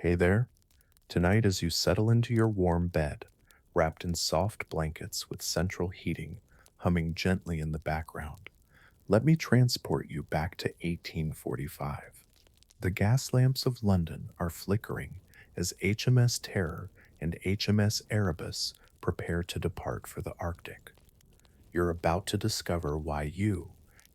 Hey there. Tonight, as you settle into your warm bed, wrapped in soft blankets with central heating humming gently in the background, let me transport you back to 1845. The gas lamps of London are flickering as HMS Terror and HMS Erebus prepare to depart for the Arctic. You're about to discover why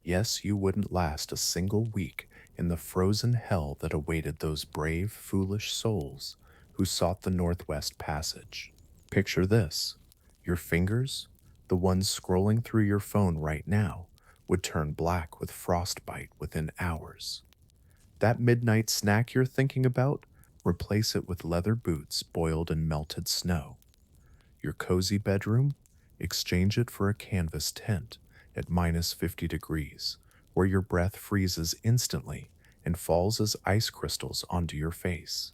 yes, you wouldn't last a single week in the frozen hell that awaited those brave, foolish souls who sought the Northwest Passage. Picture this: your fingers, the ones scrolling through your phone right now, would turn black with frostbite within hours. That midnight snack you're thinking about, replace it with leather boots boiled in melted snow. Your cozy bedroom, exchange it for a canvas tent at minus 50 degrees, where your breath freezes instantly and falls as ice crystals onto your face.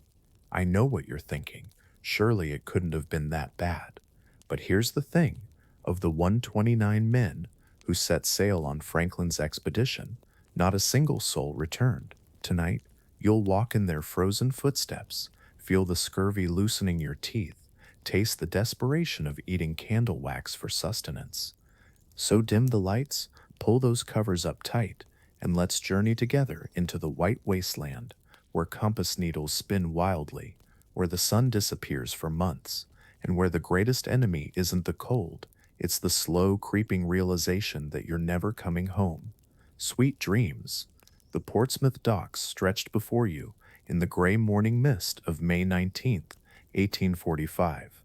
I know what you're thinking. Surely it couldn't have been that bad. But here's the thing: of the 129 men who set sail on Franklin's expedition, not a single soul returned. Tonight, you'll walk in their frozen footsteps, feel the scurvy loosening your teeth, taste the desperation of eating candle wax for sustenance. So dim the lights, pull those covers up tight, and let's journey together into the white wasteland where compass needles spin wildly, where the sun disappears for months, and where the greatest enemy isn't the cold, it's the slow creeping realization that you're never coming home. Sweet dreams. The Portsmouth docks stretched before you in the gray morning mist of May 19th, 1845,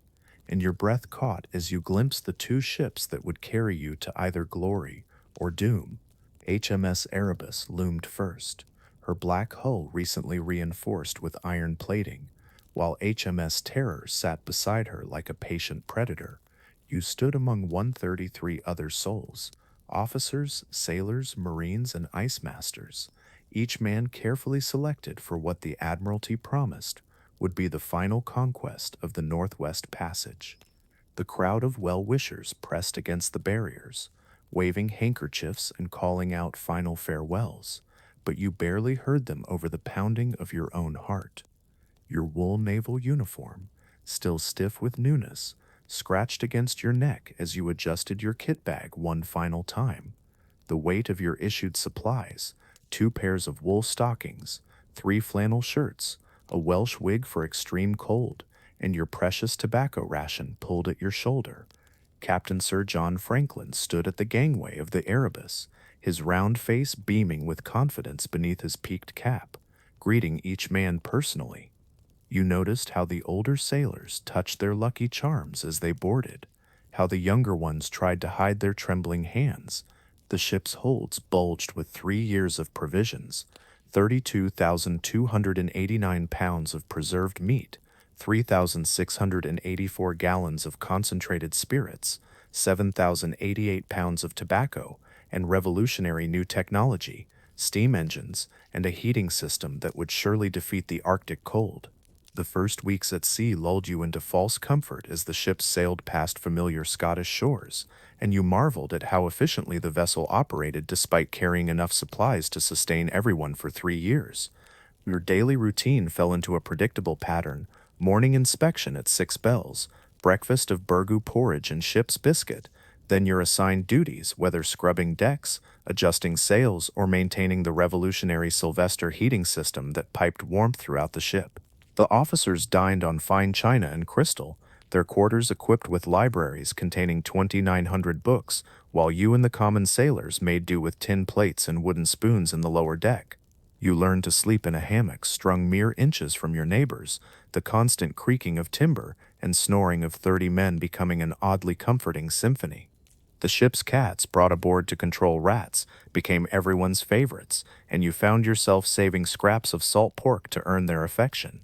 and your breath caught as you glimpsed the two ships that would carry you to either glory or doom. HMS Erebus loomed first, her black hull recently reinforced with iron plating, while HMS Terror sat beside her like a patient predator. You stood among 133 other souls, officers, sailors, marines, and ice masters, each man carefully selected for what the Admiralty promised would be the final conquest of the Northwest Passage. The crowd of well-wishers pressed against the barriers, waving handkerchiefs and calling out final farewells, but you barely heard them over the pounding of your own heart. Your wool naval uniform, still stiff with newness, scratched against your neck as you adjusted your kit bag one final time. The weight of your issued supplies, two pairs of wool stockings, three flannel shirts, a Welsh wig for extreme cold, and your precious tobacco ration pulled at your shoulder. Captain Sir John Franklin stood at the gangway of the Erebus, his round face beaming with confidence beneath his peaked cap, greeting each man personally. You noticed how the older sailors touched their lucky charms as they boarded, how the younger ones tried to hide their trembling hands. The ship's holds bulged with 3 years of provisions, 32,289 pounds of preserved meat, 3,684 gallons of concentrated spirits, 7,088 pounds of tobacco, and revolutionary new technology, steam engines, and a heating system that would surely defeat the Arctic cold. The first weeks at sea lulled you into false comfort as the ships sailed past familiar Scottish shores, and you marveled at how efficiently the vessel operated despite carrying enough supplies to sustain everyone for 3 years. Your daily routine fell into a predictable pattern: morning inspection at 6 bells, breakfast of burgoo porridge and ship's biscuit, then your assigned duties, whether scrubbing decks, adjusting sails, or maintaining the revolutionary Sylvester heating system that piped warmth throughout the ship. The officers dined on fine china and crystal, their quarters equipped with libraries containing 2,900 books, while you and the common sailors made do with tin plates and wooden spoons in the lower deck. You learned to sleep in a hammock strung mere inches from your neighbors, the constant creaking of timber and snoring of 30 men becoming an oddly comforting symphony. The ship's cats, brought aboard to control rats, became everyone's favorites, and you found yourself saving scraps of salt pork to earn their affection.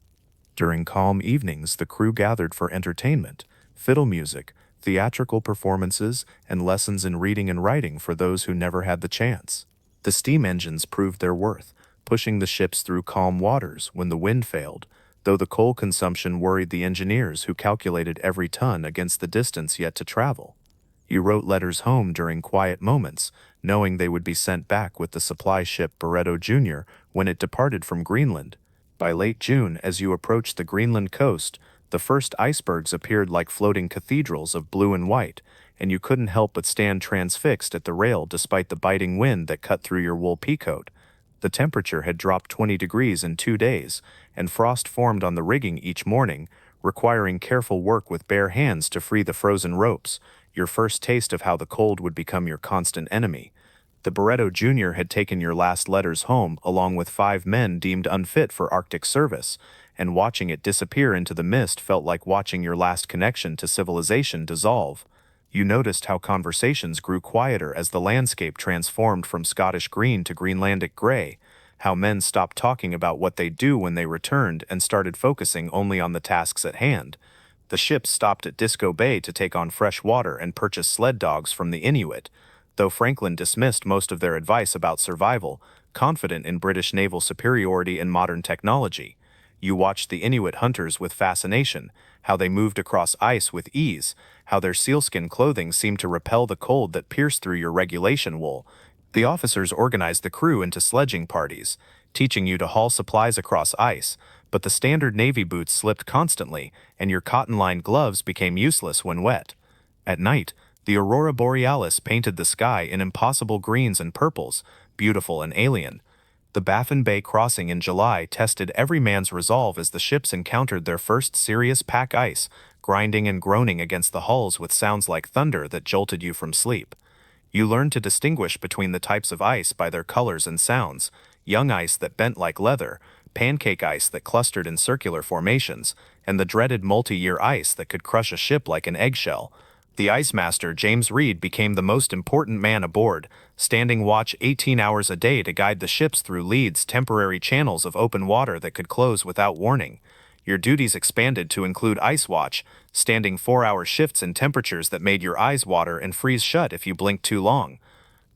During calm evenings, the crew gathered for entertainment, fiddle music, theatrical performances, and lessons in reading and writing for those who never had the chance. The steam engines proved their worth, pushing the ships through calm waters when the wind failed, though the coal consumption worried the engineers who calculated every ton against the distance yet to travel. You wrote letters home during quiet moments, knowing they would be sent back with the supply ship Barretto Jr. when it departed from Greenland. By late June, as you approached the Greenland coast, the first icebergs appeared like floating cathedrals of blue and white, and you couldn't help but stand transfixed at the rail despite the biting wind that cut through your wool peacoat. The temperature had dropped 20 degrees in 2 days, and frost formed on the rigging each morning, requiring careful work with bare hands to free the frozen ropes, your first taste of how the cold would become your constant enemy. The Barretto Jr. had taken your last letters home along with 5 men deemed unfit for Arctic service, and watching it disappear into the mist felt like watching your last connection to civilization dissolve. You noticed how conversations grew quieter as the landscape transformed from Scottish green to Greenlandic gray, how men stopped talking about what they'd do when they returned and started focusing only on the tasks at hand. The ships stopped at Disco Bay to take on fresh water and purchase sled dogs from the Inuit, though Franklin dismissed most of their advice about survival, confident in British naval superiority and modern technology. You watched the Inuit hunters with fascination, how they moved across ice with ease, how their sealskin clothing seemed to repel the cold that pierced through your regulation wool. The officers organized the crew into sledging parties, teaching you to haul supplies across ice, but the standard Navy boots slipped constantly, and your cotton-lined gloves became useless when wet. At night, the aurora borealis painted the sky in impossible greens and purples, beautiful and alien. The Baffin Bay crossing in July tested every man's resolve as the ships encountered their first serious pack ice, grinding and groaning against the hulls with sounds like thunder that jolted you from sleep. You learned to distinguish between the types of ice by their colors and sounds: young ice that bent like leather, pancake ice that clustered in circular formations, and the dreaded multi-year ice that could crush a ship like an eggshell. The ice master, James Reed, became the most important man aboard, standing watch 18 hours a day to guide the ships through leads, temporary channels of open water that could close without warning. Your duties expanded to include ice watch, standing 4-hour shifts in temperatures that made your eyes water and freeze shut if you blinked too long.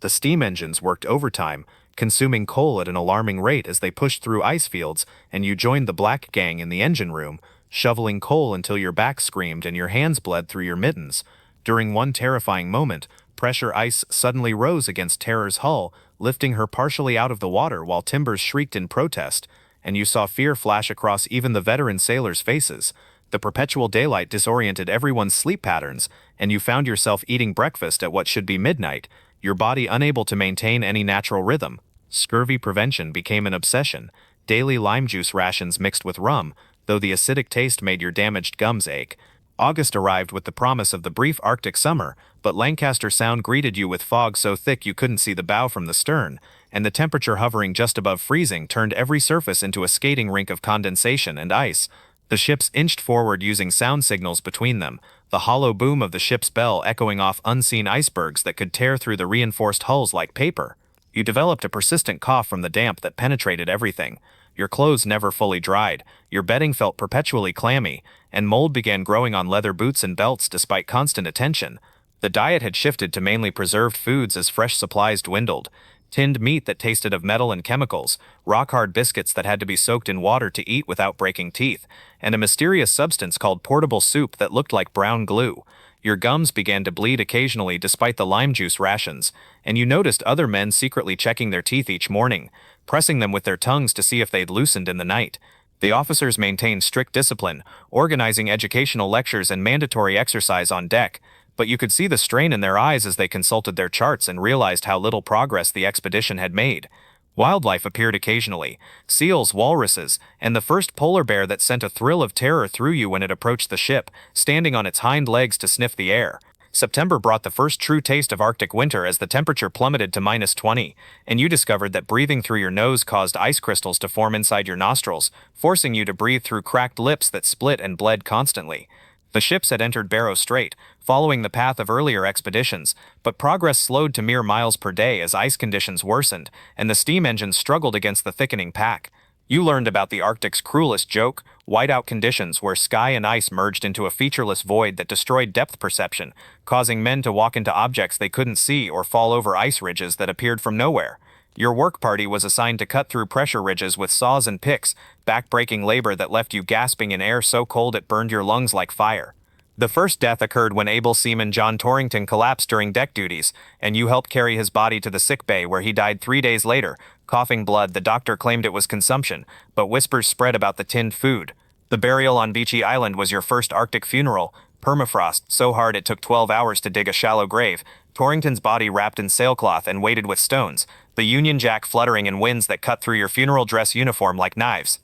The steam engines worked overtime, consuming coal at an alarming rate as they pushed through ice fields, and you joined the black gang in the engine room, shoveling coal until your back screamed and your hands bled through your mittens. During one terrifying moment, pressure ice suddenly rose against Terror's hull, lifting her partially out of the water while timbers shrieked in protest, and you saw fear flash across even the veteran sailors' faces. The perpetual daylight disoriented everyone's sleep patterns, and you found yourself eating breakfast at what should be midnight, your body unable to maintain any natural rhythm. Scurvy prevention became an obsession, daily lime juice rations mixed with rum, though the acidic taste made your damaged gums ache. August arrived with the promise of the brief Arctic summer, but Lancaster Sound greeted you with fog so thick you couldn't see the bow from the stern, and the temperature hovering just above freezing turned every surface into a skating rink of condensation and ice. The ships inched forward using sound signals between them, the hollow boom of the ship's bell echoing off unseen icebergs that could tear through the reinforced hulls like paper. You developed a persistent cough from the damp that penetrated everything. Your clothes never fully dried, your bedding felt perpetually clammy, and mold began growing on leather boots and belts despite constant attention. The diet had shifted to mainly preserved foods as fresh supplies dwindled: tinned meat that tasted of metal and chemicals, rock-hard biscuits that had to be soaked in water to eat without breaking teeth, and a mysterious substance called portable soup that looked like brown glue. Your gums began to bleed occasionally despite the lime juice rations, and you noticed other men secretly checking their teeth each morning, pressing them with their tongues to see if they'd loosened in the night. The officers maintained strict discipline, organizing educational lectures and mandatory exercise on deck, but you could see the strain in their eyes as they consulted their charts and realized how little progress the expedition had made. Wildlife appeared occasionally: seals, walruses, and the first polar bear that sent a thrill of terror through you when it approached the ship, standing on its hind legs to sniff the air. September brought the first true taste of Arctic winter as the temperature plummeted to -20, and you discovered that breathing through your nose caused ice crystals to form inside your nostrils, forcing you to breathe through cracked lips that split and bled constantly. The ships had entered Barrow Strait, following the path of earlier expeditions, but progress slowed to mere miles per day as ice conditions worsened, and the steam engines struggled against the thickening pack. You learned about the Arctic's cruelest joke: whiteout conditions where sky and ice merged into a featureless void that destroyed depth perception, causing men to walk into objects they couldn't see or fall over ice ridges that appeared from nowhere. Your work party was assigned to cut through pressure ridges with saws and picks, back-breaking labor that left you gasping in air so cold it burned your lungs like fire. The first death occurred when able seaman John Torrington collapsed during deck duties, and you helped carry his body to the sick bay where he died 3 days later, Coughing blood, the doctor claimed it was consumption, but whispers spread about the tinned food. The burial on Beachy Island was your first Arctic funeral. Permafrost, so hard it took 12 hours to dig a shallow grave. Torrington's body wrapped in sailcloth and weighted with stones. The Union Jack fluttering in winds that cut through your funeral dress uniform like knives.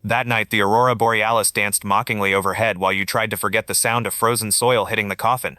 That night, the aurora borealis danced mockingly overhead while you tried to forget the sound of frozen soil hitting the coffin.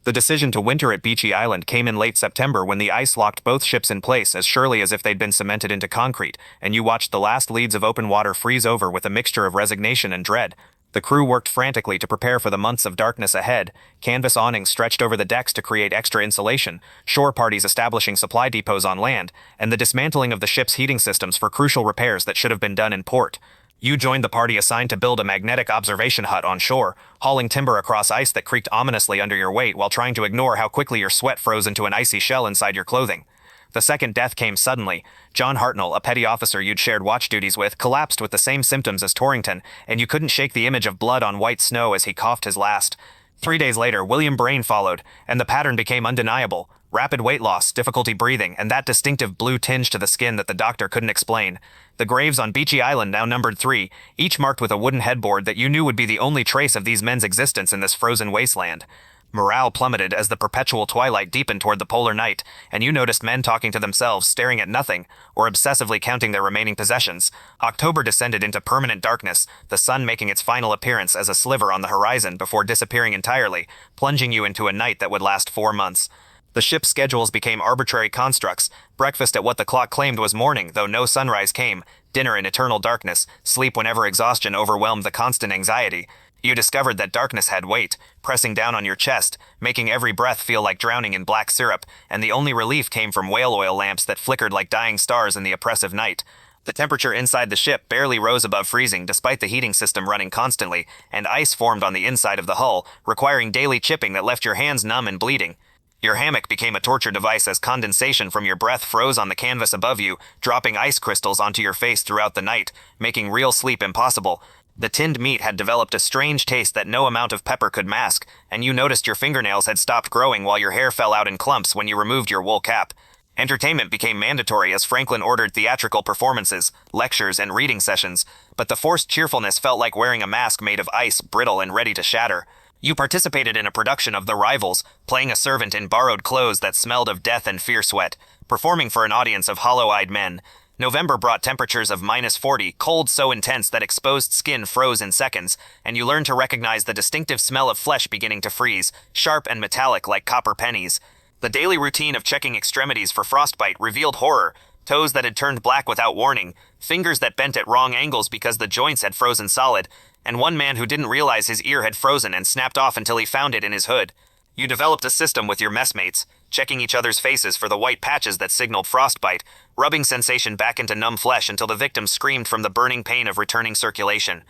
The decision to winter at Beachy Island came in late September when the ice locked both ships in place as surely as if they'd been cemented into concrete, and you watched the last leads of open water freeze over with a mixture of resignation and dread. The crew worked frantically to prepare for the months of darkness ahead, canvas awnings stretched over the decks to create extra insulation, shore parties establishing supply depots on land, and the dismantling of the ship's heating systems for crucial repairs that should have been done in port. You joined the party assigned to build a magnetic observation hut on shore, hauling timber across ice that creaked ominously under your weight while trying to ignore how quickly your sweat froze into an icy shell inside your clothing. The second death came suddenly. John Hartnell, a petty officer you'd shared watch duties with, collapsed with the same symptoms as Torrington, and you couldn't shake the image of blood on white snow as he coughed his last. 3 days later, William Brain followed, and the pattern became undeniable. Rapid weight loss, difficulty breathing, and that distinctive blue tinge to the skin that the doctor couldn't explain. The graves on Beachy Island now numbered 3, each marked with a wooden headboard that you knew would be the only trace of these men's existence in this frozen wasteland. Morale plummeted as the perpetual twilight deepened toward the polar night, and you noticed men talking to themselves, staring at nothing, or obsessively counting their remaining possessions. October descended into permanent darkness, the sun making its final appearance as a sliver on the horizon before disappearing entirely, plunging you into a night that would last 4 months. The ship's schedules became arbitrary constructs, breakfast at what the clock claimed was morning, though no sunrise came, dinner in eternal darkness, sleep whenever exhaustion overwhelmed the constant anxiety. You discovered that darkness had weight, pressing down on your chest, making every breath feel like drowning in black syrup, and the only relief came from whale oil lamps that flickered like dying stars in the oppressive night. The temperature inside the ship barely rose above freezing despite the heating system running constantly, and ice formed on the inside of the hull, requiring daily chipping that left your hands numb and bleeding. Your hammock became a torture device as condensation from your breath froze on the canvas above you, dropping ice crystals onto your face throughout the night, making real sleep impossible. The tinned meat had developed a strange taste that no amount of pepper could mask, and you noticed your fingernails had stopped growing while your hair fell out in clumps when you removed your wool cap. Entertainment became mandatory as Franklin ordered theatrical performances, lectures, and reading sessions, but the forced cheerfulness felt like wearing a mask made of ice, brittle and ready to shatter. You participated in a production of The Rivals, playing a servant in borrowed clothes that smelled of death and fear sweat, performing for an audience of hollow-eyed men. November brought temperatures of -40, cold so intense that exposed skin froze in seconds, and you learned to recognize the distinctive smell of flesh beginning to freeze, sharp and metallic like copper pennies. The daily routine of checking extremities for frostbite revealed horror, toes that had turned black without warning, fingers that bent at wrong angles because the joints had frozen solid, and one man who didn't realize his ear had frozen and snapped off until he found it in his hood. You developed a system with your messmates, checking each other's faces for the white patches that signaled frostbite, rubbing sensation back into numb flesh until the victim screamed from the burning pain of returning circulation.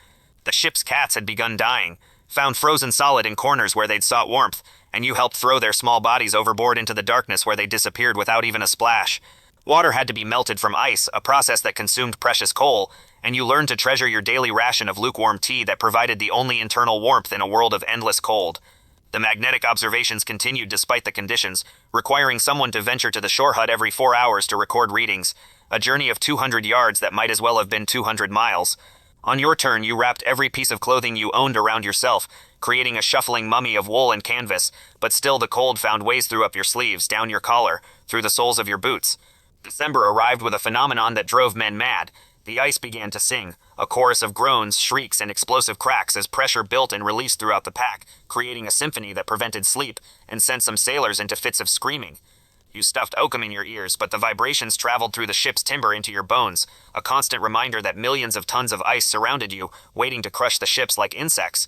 The ship's cats had begun dying, found frozen solid in corners where they'd sought warmth, and you helped throw their small bodies overboard into the darkness where they disappeared without even a splash. Water had to be melted from ice, a process that consumed precious coal, and you learned to treasure your daily ration of lukewarm tea that provided the only internal warmth in a world of endless cold. The magnetic observations continued despite the conditions, requiring someone to venture to the shore hut every 4 hours to record readings, a journey of 200 yards that might as well have been 200 miles. On your turn, you wrapped every piece of clothing you owned around yourself, creating a shuffling mummy of wool and canvas, but still the cold found ways through up your sleeves, down your collar, through the soles of your boots. December arrived with a phenomenon that drove men mad. The ice began to sing, a chorus of groans, shrieks, and explosive cracks as pressure built and released throughout the pack, creating a symphony that prevented sleep and sent some sailors into fits of screaming. You stuffed oakum in your ears, but the vibrations traveled through the ship's timber into your bones, a constant reminder that millions of tons of ice surrounded you, waiting to crush the ships like insects.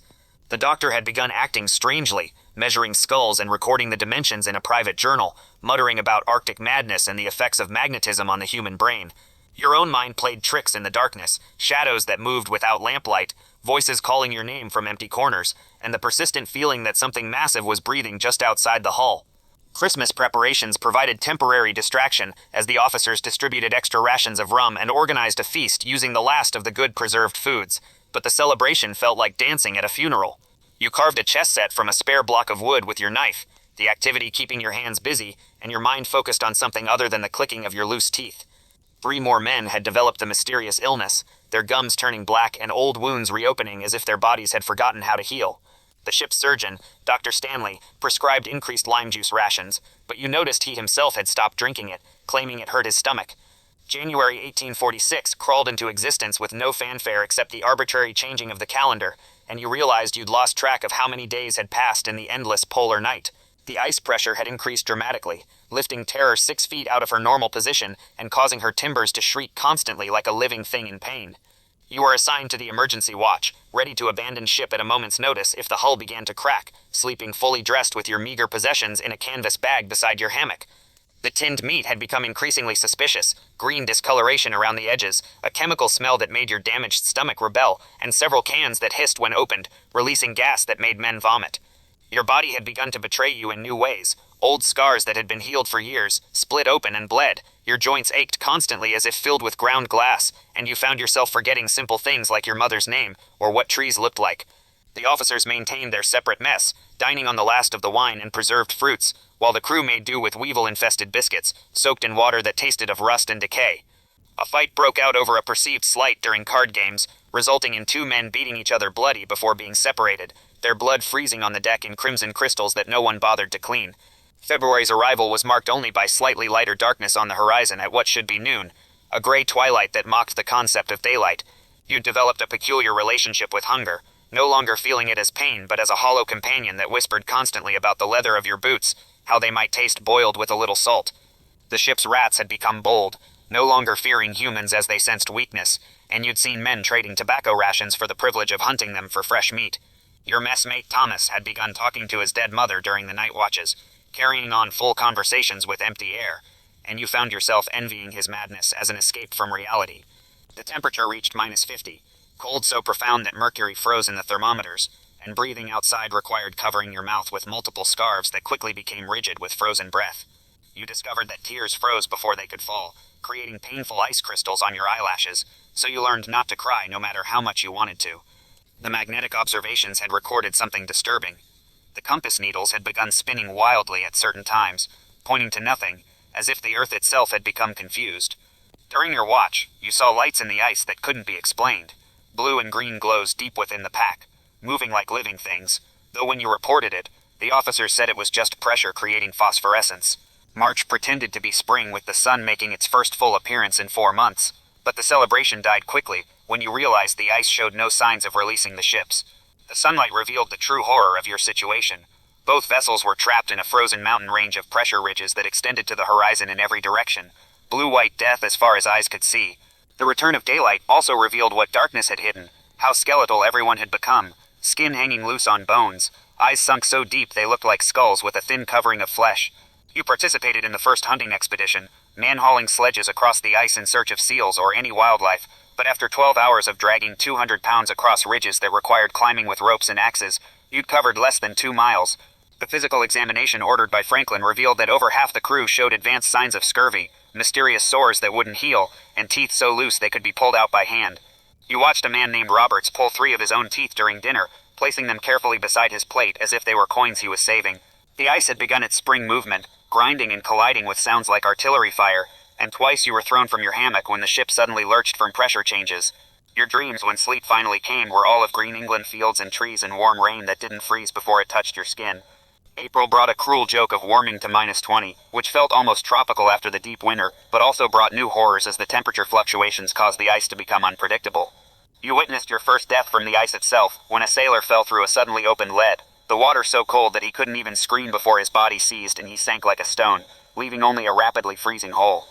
The doctor had begun acting strangely, measuring skulls and recording the dimensions in a private journal, muttering about Arctic madness and the effects of magnetism on the human brain. Your own mind played tricks in the darkness, shadows that moved without lamplight, voices calling your name from empty corners, and the persistent feeling that something massive was breathing just outside the hull. Christmas preparations provided temporary distraction as the officers distributed extra rations of rum and organized a feast using the last of the good preserved foods, but the celebration felt like dancing at a funeral. You carved a chess set from a spare block of wood with your knife, the activity keeping your hands busy and your mind focused on something other than the clicking of your loose teeth. 3 more men had developed a mysterious illness, their gums turning black and old wounds reopening as if their bodies had forgotten how to heal. The ship's surgeon, Dr. Stanley, prescribed increased lime juice rations, but you noticed he himself had stopped drinking it, claiming it hurt his stomach. January 1846 crawled into existence with no fanfare except the arbitrary changing of the calendar, and you realized you'd lost track of how many days had passed in the endless polar night. The ice pressure had increased dramatically, lifting Terror 6 feet out of her normal position and causing her timbers to shriek constantly like a living thing in pain. You were assigned to the emergency watch, ready to abandon ship at a moment's notice if the hull began to crack, sleeping fully dressed with your meager possessions in a canvas bag beside your hammock. The tinned meat had become increasingly suspicious, green discoloration around the edges, a chemical smell that made your damaged stomach rebel, and several cans that hissed when opened, releasing gas that made men vomit. Your body had begun to betray you in new ways. Old scars that had been healed for years, split open and bled. Your joints ached constantly as if filled with ground glass, and you found yourself forgetting simple things like your mother's name, or what trees looked like. The officers maintained their separate mess, dining on the last of the wine and preserved fruits, while the crew made do with weevil-infested biscuits, soaked in water that tasted of rust and decay. A fight broke out over a perceived slight during card games, resulting in 2 men beating each other bloody before being separated, their blood freezing on the deck in crimson crystals that no one bothered to clean. February's arrival was marked only by slightly lighter darkness on the horizon at what should be noon, a gray twilight that mocked the concept of daylight. You'd developed a peculiar relationship with hunger, no longer feeling it as pain but as a hollow companion that whispered constantly about the leather of your boots, how they might taste boiled with a little salt. The ship's rats had become bold, no longer fearing humans as they sensed weakness, and you'd seen men trading tobacco rations for the privilege of hunting them for fresh meat. Your messmate Thomas had begun talking to his dead mother during the night watches, carrying on full conversations with empty air, and you found yourself envying his madness as an escape from reality. The temperature reached -50, cold so profound that mercury froze in the thermometers, and breathing outside required covering your mouth with multiple scarves that quickly became rigid with frozen breath. You discovered that tears froze before they could fall, creating painful ice crystals on your eyelashes, so you learned not to cry no matter how much you wanted to. The magnetic observations had recorded something disturbing. The compass needles had begun spinning wildly at certain times, pointing to nothing, as if the Earth itself had become confused. During your watch, you saw lights in the ice that couldn't be explained, blue and green glows deep within the pack, moving like living things, though when you reported it, the officers said it was just pressure creating phosphorescence. March pretended to be spring with the sun making its first full appearance in 4 months, but the celebration died quickly when you realized the ice showed no signs of releasing the ships. The sunlight revealed the true horror of your situation. Both vessels were trapped in a frozen mountain range of pressure ridges that extended to the horizon in every direction, blue-white death as far as eyes could see. The return of daylight also revealed what darkness had hidden, how skeletal everyone had become, skin hanging loose on bones, eyes sunk so deep they looked like skulls with a thin covering of flesh. You participated in the first hunting expedition, man-hauling sledges across the ice in search of seals or any wildlife, but after 12 hours of dragging 200 pounds across ridges that required climbing with ropes and axes, you'd covered less than 2 miles. The physical examination ordered by Franklin revealed that over half the crew showed advanced signs of scurvy, mysterious sores that wouldn't heal, and teeth so loose they could be pulled out by hand. You watched a man named Roberts pull 3 of his own teeth during dinner, placing them carefully beside his plate as if they were coins he was saving. The ice had begun its spring movement, grinding and colliding with sounds like artillery fire, and twice you were thrown from your hammock when the ship suddenly lurched from pressure changes. Your dreams when sleep finally came were all of green England fields and trees and warm rain that didn't freeze before it touched your skin. April brought a cruel joke of warming to -20, which felt almost tropical after the deep winter, but also brought new horrors as the temperature fluctuations caused the ice to become unpredictable. You witnessed your first death from the ice itself, when a sailor fell through a suddenly opened lead, the water so cold that he couldn't even scream before his body seized and he sank like a stone, leaving only a rapidly freezing hole.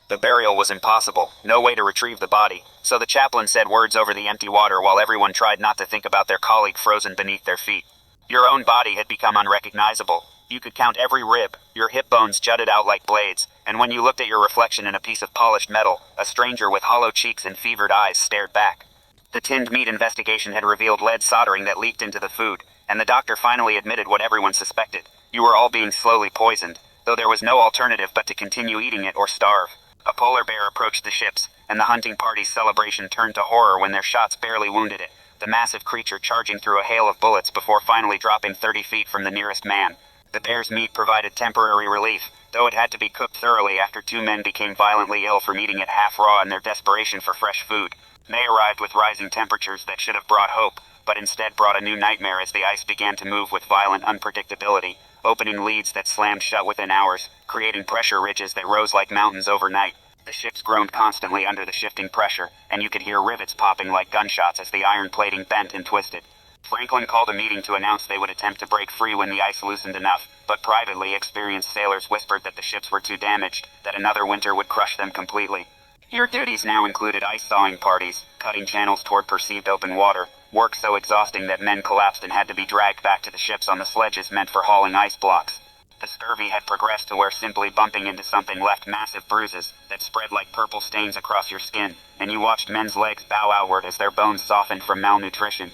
The burial was impossible, no way to retrieve the body, so the chaplain said words over the empty water while everyone tried not to think about their colleague frozen beneath their feet. Your own body had become unrecognizable. You could count every rib, your hip bones jutted out like blades, and when you looked at your reflection in a piece of polished metal, a stranger with hollow cheeks and fevered eyes stared back. The tinned meat investigation had revealed lead soldering that leaked into the food, and the doctor finally admitted what everyone suspected. You were all being slowly poisoned, though there was no alternative but to continue eating it or starve. A polar bear approached the ships, and the hunting party's celebration turned to horror when their shots barely wounded it, the massive creature charging through a hail of bullets before finally dropping 30 feet from the nearest man. The bear's meat provided temporary relief, though it had to be cooked thoroughly after 2 men became violently ill from eating it half raw in their desperation for fresh food. May arrived with rising temperatures that should have brought hope, but instead brought a new nightmare as the ice began to move with violent unpredictability, opening leads that slammed shut within hours, creating pressure ridges that rose like mountains overnight. The ships groaned constantly under the shifting pressure, and you could hear rivets popping like gunshots as the iron plating bent and twisted. Franklin called a meeting to announce they would attempt to break free when the ice loosened enough, but privately experienced sailors whispered that the ships were too damaged, that another winter would crush them completely. Your duties now included ice sawing parties, cutting channels toward perceived open water, work so exhausting that men collapsed and had to be dragged back to the ships on the sledges meant for hauling ice blocks. The scurvy had progressed to where simply bumping into something left massive bruises that spread like purple stains across your skin, and you watched men's legs bow outward as their bones softened from malnutrition.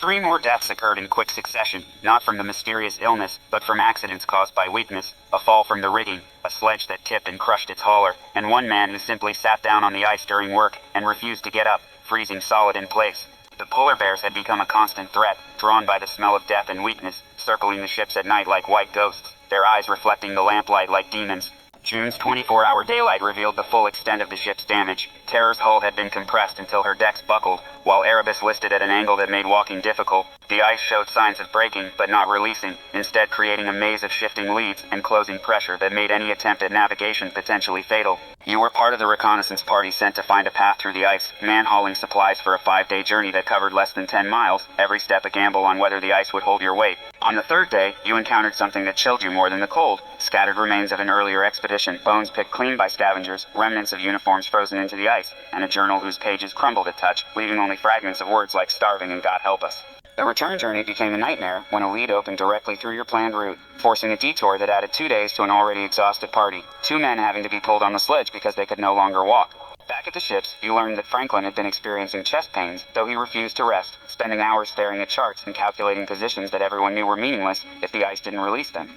3 more deaths occurred in quick succession, not from the mysterious illness, but from accidents caused by weakness, a fall from the rigging, a sledge that tipped and crushed its hauler, and one man who simply sat down on the ice during work and refused to get up, freezing solid in place. The polar bears had become a constant threat, drawn by the smell of death and weakness, circling the ships at night like white ghosts, their eyes reflecting the lamplight like demons. June's 24-hour daylight revealed the full extent of the ship's damage. Terror's hull had been compressed until her decks buckled, while Erebus listed at an angle that made walking difficult. The ice showed signs of breaking, but not releasing, instead creating a maze of shifting leads and closing pressure that made any attempt at navigation potentially fatal. You were part of the reconnaissance party sent to find a path through the ice, man-hauling supplies for a 5-day journey that covered less than 10 miles, every step a gamble on whether the ice would hold your weight. On the 3rd day, you encountered something that chilled you more than the cold. Scattered remains of an earlier expedition, bones picked clean by scavengers, remnants of uniforms frozen into the ice, and a journal whose pages crumbled at touch, leaving only fragments of words like starving and God help us. The return journey became a nightmare when a lead opened directly through your planned route, forcing a detour that added 2 days to an already exhausted party, 2 men having to be pulled on the sledge because they could no longer walk. Back at the ships, you learned that Franklin had been experiencing chest pains, though he refused to rest, spending hours staring at charts and calculating positions that everyone knew were meaningless if the ice didn't release them.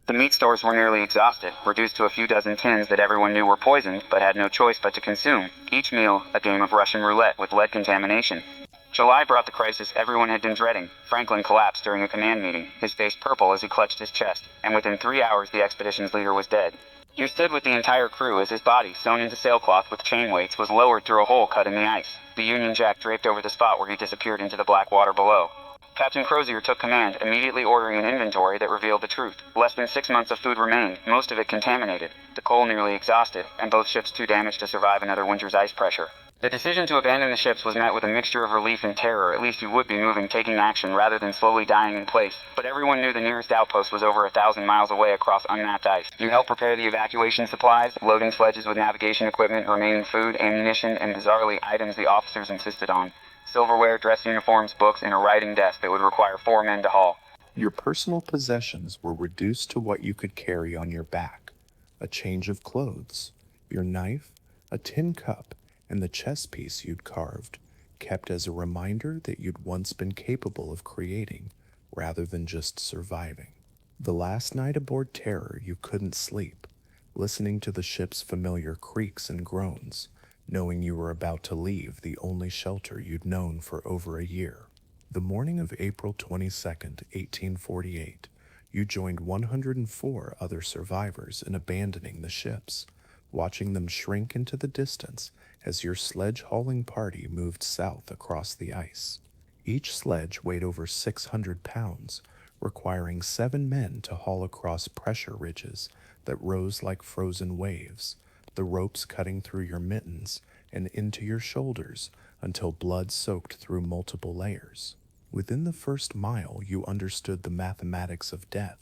The meat stores were nearly exhausted, reduced to a few dozen tins that everyone knew were poisoned but had no choice but to consume. Each meal, a game of Russian roulette with lead contamination. July brought the crisis everyone had been dreading. Franklin collapsed during a command meeting, his face purple as he clutched his chest, and within 3 hours the expedition's leader was dead. You stood with the entire crew as his body, sewn into sailcloth with chain weights, was lowered through a hole cut in the ice, the Union Jack draped over the spot where he disappeared into the black water below. Captain Crozier took command, immediately ordering an inventory that revealed the truth. Less than 6 months of food remained, most of it contaminated, the coal nearly exhausted, and both ships too damaged to survive another winter's ice pressure. The decision to abandon the ships was met with a mixture of relief and terror. At least you would be moving, taking action, rather than slowly dying in place. But everyone knew the nearest outpost was over 1,000 miles away across unmapped ice. You helped prepare the evacuation supplies, loading sledges with navigation equipment, remaining food, ammunition, and bizarrely items the officers insisted on. Silverware, dress uniforms, books, and a writing desk that would require 4 men to haul. Your personal possessions were reduced to what you could carry on your back: a change of clothes, your knife, a tin cup, and the chess piece you'd carved, kept as a reminder that you'd once been capable of creating rather than just surviving. The last night aboard Terror, you couldn't sleep, listening to the ship's familiar creaks and groans, knowing you were about to leave the only shelter you'd known for over a year. The morning of April 22nd, 1848, you joined 104 other survivors in abandoning the ships, watching them shrink into the distance as your sledge hauling party moved south across the ice. Each sledge weighed over 600 pounds, requiring 7 men to haul across pressure ridges that rose like frozen waves, the ropes cutting through your mittens and into your shoulders until blood soaked through multiple layers. Within the first mile, you understood the mathematics of death.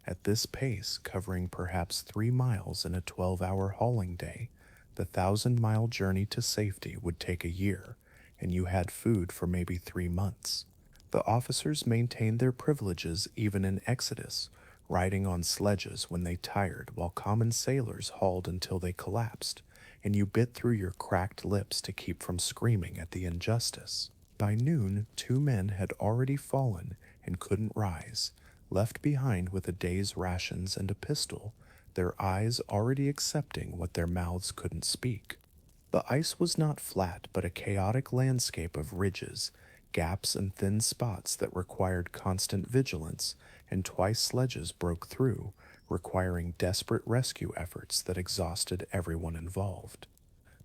At this pace, covering perhaps 3 miles in a 12-hour hauling day, the 1,000-mile journey to safety would take a year, and you had food for maybe 3 months. The officers maintained their privileges even in Exodus, riding on sledges when they tired while common sailors hauled until they collapsed, and you bit through your cracked lips to keep from screaming at the injustice. By noon, 2 men had already fallen and couldn't rise, left behind with a day's rations and a pistol, their eyes already accepting what their mouths couldn't speak. The ice was not flat, but a chaotic landscape of ridges, gaps and thin spots that required constant vigilance, and twice sledges broke through, requiring desperate rescue efforts that exhausted everyone involved.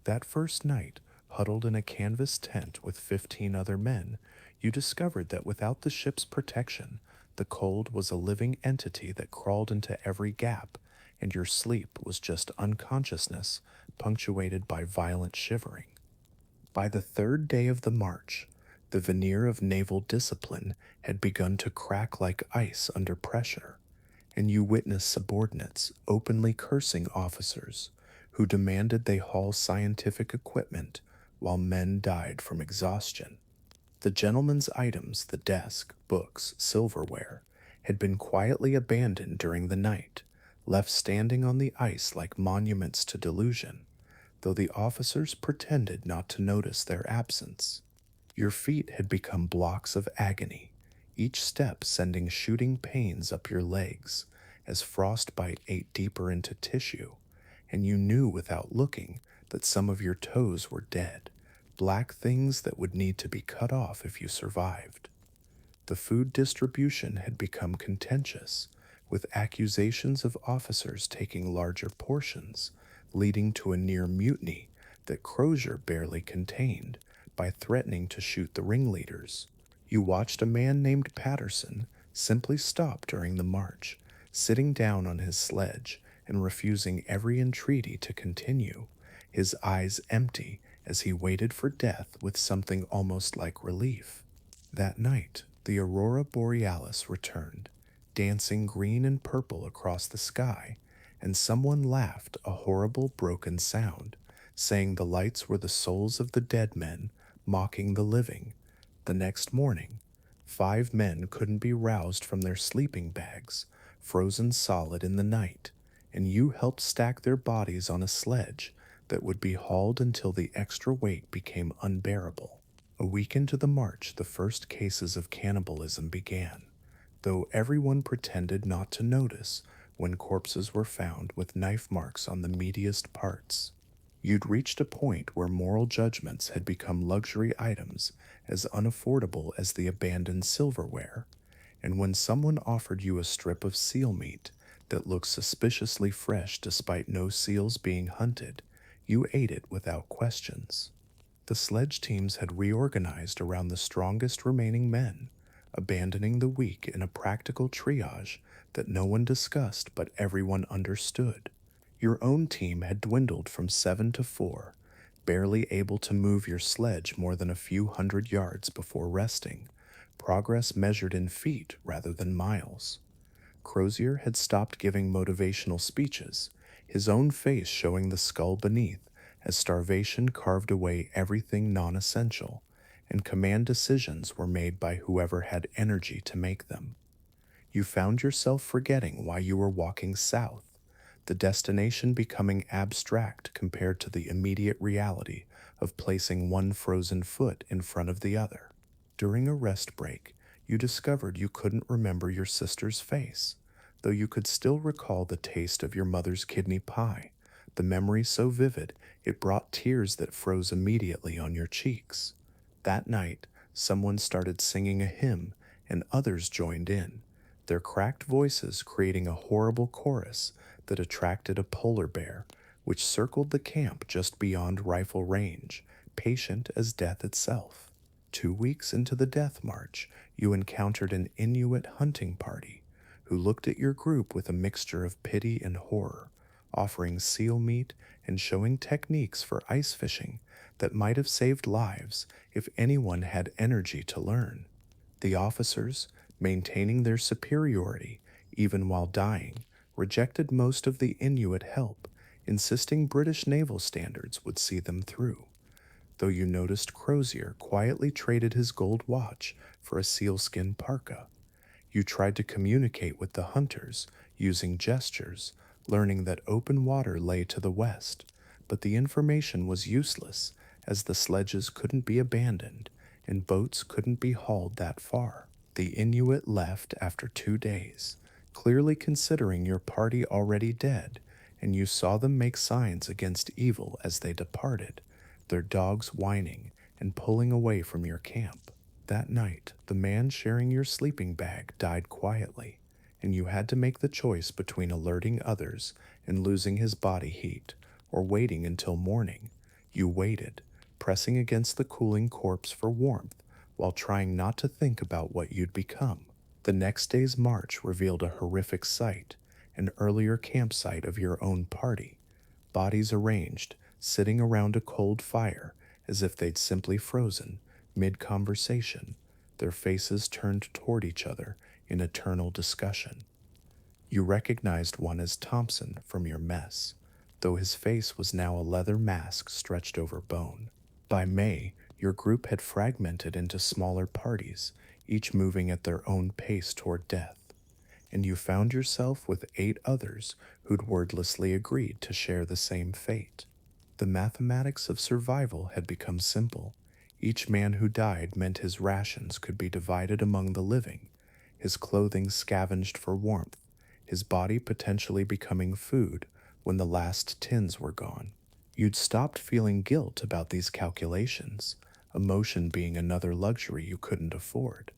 That first night, huddled in a canvas tent with 15 other men, you discovered that without the ship's protection, the cold was a living entity that crawled into every gap, and your sleep was just unconsciousness, punctuated by violent shivering. By the third day of the march, the veneer of naval discipline had begun to crack like ice under pressure, and you witnessed subordinates openly cursing officers who demanded they haul scientific equipment while men died from exhaustion. The gentleman's items, the desk, books, silverware, had been quietly abandoned during the night, left standing on the ice like monuments to delusion, though the officers pretended not to notice their absence. Your feet had become blocks of agony, each step sending shooting pains up your legs as frostbite ate deeper into tissue, and you knew without looking that some of your toes were dead, black things that would need to be cut off if you survived. The food distribution had become contentious, with accusations of officers taking larger portions, leading to a near mutiny that Crozier barely contained by threatening to shoot the ringleaders. You watched a man named Patterson simply stop during the march, sitting down on his sledge and refusing every entreaty to continue, his eyes empty as he waited for death with something almost like relief. That night, the aurora borealis returned, dancing green and purple across the sky, and someone laughed a horrible broken sound, saying the lights were the souls of the dead men mocking the living. The next morning, 5 men couldn't be roused from their sleeping bags, frozen solid in the night, and you helped stack their bodies on a sledge that would be hauled until the extra weight became unbearable. A week into the march, the first cases of cannibalism began, though everyone pretended not to notice when corpses were found with knife marks on the meatiest parts. You'd reached a point where moral judgments had become luxury items as unaffordable as the abandoned silverware, and when someone offered you a strip of seal meat that looked suspiciously fresh despite no seals being hunted, you ate it without questions. The sledge teams had reorganized around the strongest remaining men, abandoning the weak in a practical triage that no one discussed but everyone understood. Your own team had dwindled from 7 to 4, barely able to move your sledge more than a few hundred yards before resting, progress measured in feet rather than miles. Crozier had stopped giving motivational speeches, his own face showing the skull beneath as starvation carved away everything non-essential, and command decisions were made by whoever had energy to make them. You found yourself forgetting why you were walking south, the destination becoming abstract compared to the immediate reality of placing one frozen foot in front of the other. During a rest break, you discovered you couldn't remember your sister's face, though you could still recall the taste of your mother's kidney pie, the memory so vivid it brought tears that froze immediately on your cheeks. That night, someone started singing a hymn, and others joined in, their cracked voices creating a horrible chorus that attracted a polar bear, which circled the camp just beyond rifle range, patient as death itself. 2 weeks into the death march, you encountered an Inuit hunting party who looked at your group with a mixture of pity and horror, offering seal meat and showing techniques for ice fishing that might have saved lives if anyone had energy to learn. The officers, maintaining their superiority even while dying, rejected most of the Inuit help, insisting British naval standards would see them through, though you noticed Crozier quietly traded his gold watch for a sealskin parka. You tried to communicate with the hunters using gestures, learning that open water lay to the west, but the information was useless as the sledges couldn't be abandoned and boats couldn't be hauled that far. The Inuit left after 2 days, clearly considering your party already dead, and you saw them make signs against evil as they departed, their dogs whining and pulling away from your camp. That night, the man sharing your sleeping bag died quietly, and you had to make the choice between alerting others and losing his body heat, or waiting until morning. You waited, pressing against the cooling corpse for warmth, while trying not to think about what you'd become. The next day's march revealed a horrific sight, an earlier campsite of your own party, bodies arranged, sitting around a cold fire as if they'd simply frozen mid conversation, their faces turned toward each other in eternal discussion. You recognized one as Thompson from your mess, though his face was now a leather mask stretched over bone. By May, your group had fragmented into smaller parties, each moving at their own pace toward death, and you found yourself with 8 others who'd wordlessly agreed to share the same fate. The mathematics of survival had become simple. Each man who died meant his rations could be divided among the living, his clothing scavenged for warmth, his body potentially becoming food when the last tins were gone. You'd stopped feeling guilt about these calculations, emotion being another luxury you couldn't afford,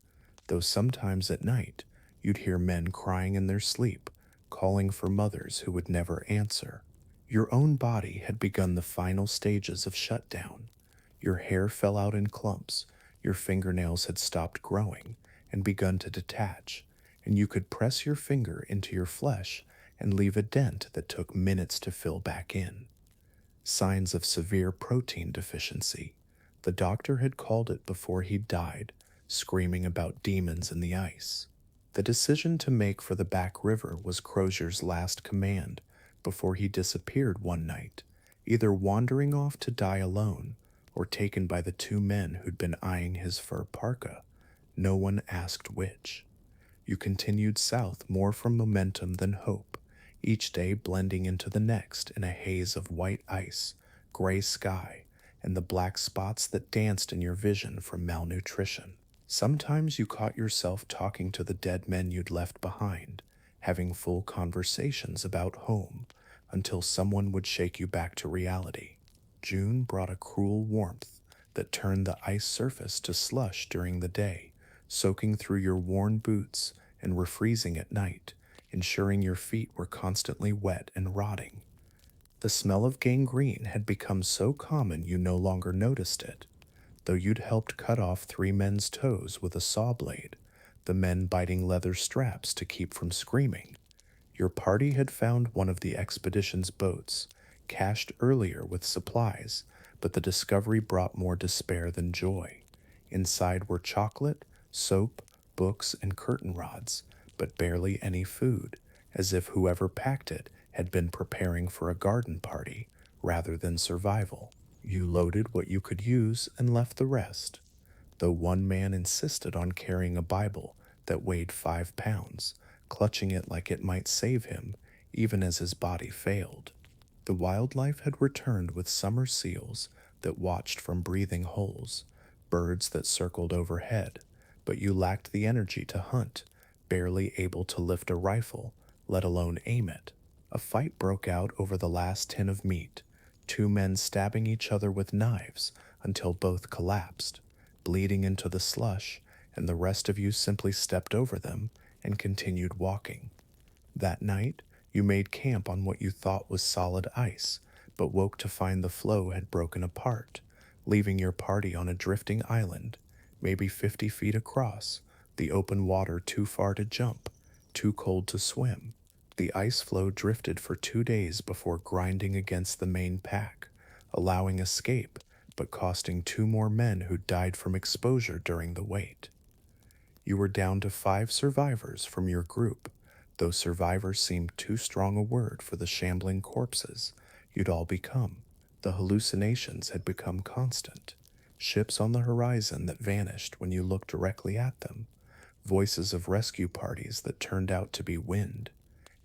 though sometimes at night you'd hear men crying in their sleep, calling for mothers who would never answer. Your own body had begun the final stages of shutdown. Your hair fell out in clumps, your fingernails had stopped growing and begun to detach, and you could press your finger into your flesh and leave a dent that took minutes to fill back in. Signs of severe protein deficiency. The doctor had called it before he died, screaming about demons in the ice. The decision to make for the back river was Crozier's last command before he disappeared one night, either wandering off to die alone or taken by the 2 men who'd been eyeing his fur parka. No one asked which. You continued south more from momentum than hope, each day blending into the next in a haze of white ice, gray sky, and the black spots that danced in your vision from malnutrition. Sometimes you caught yourself talking to the dead men you'd left behind, having full conversations about home, until someone would shake you back to reality. June brought a cruel warmth that turned the ice surface to slush during the day, soaking through your worn boots and refreezing at night, ensuring your feet were constantly wet and rotting. The smell of gangrene had become so common you no longer noticed it, though you'd helped cut off 3 men's toes with a saw blade, the men biting leather straps to keep from screaming. Your party had found one of the expedition's boats, cached earlier with supplies, but the discovery brought more despair than joy. Inside were chocolate, soap, books, and curtain rods, but barely any food, as if whoever packed it had been preparing for a garden party rather than survival. You loaded what you could use and left the rest, though one man insisted on carrying a Bible that weighed 5 pounds, clutching it like it might save him, even as his body failed. The wildlife had returned with summer seals that watched from breathing holes, birds that circled overhead, but you lacked the energy to hunt, barely able to lift a rifle, let alone aim it. A fight broke out over the last tin of meat, 2 men stabbing each other with knives until both collapsed, bleeding into the slush, and the rest of you simply stepped over them and continued walking. That night, you made camp on what you thought was solid ice, but woke to find the floe had broken apart, leaving your party on a drifting island, maybe 50 feet across, the open water too far to jump, too cold to swim. The ice floe drifted for 2 days before grinding against the main pack, allowing escape, but costing 2 more men who died from exposure during the wait. You were down to 5 survivors from your group, though survivor seemed too strong a word for the shambling corpses you'd all become. The hallucinations had become constant, ships on the horizon that vanished when you looked directly at them, voices of rescue parties that turned out to be wind,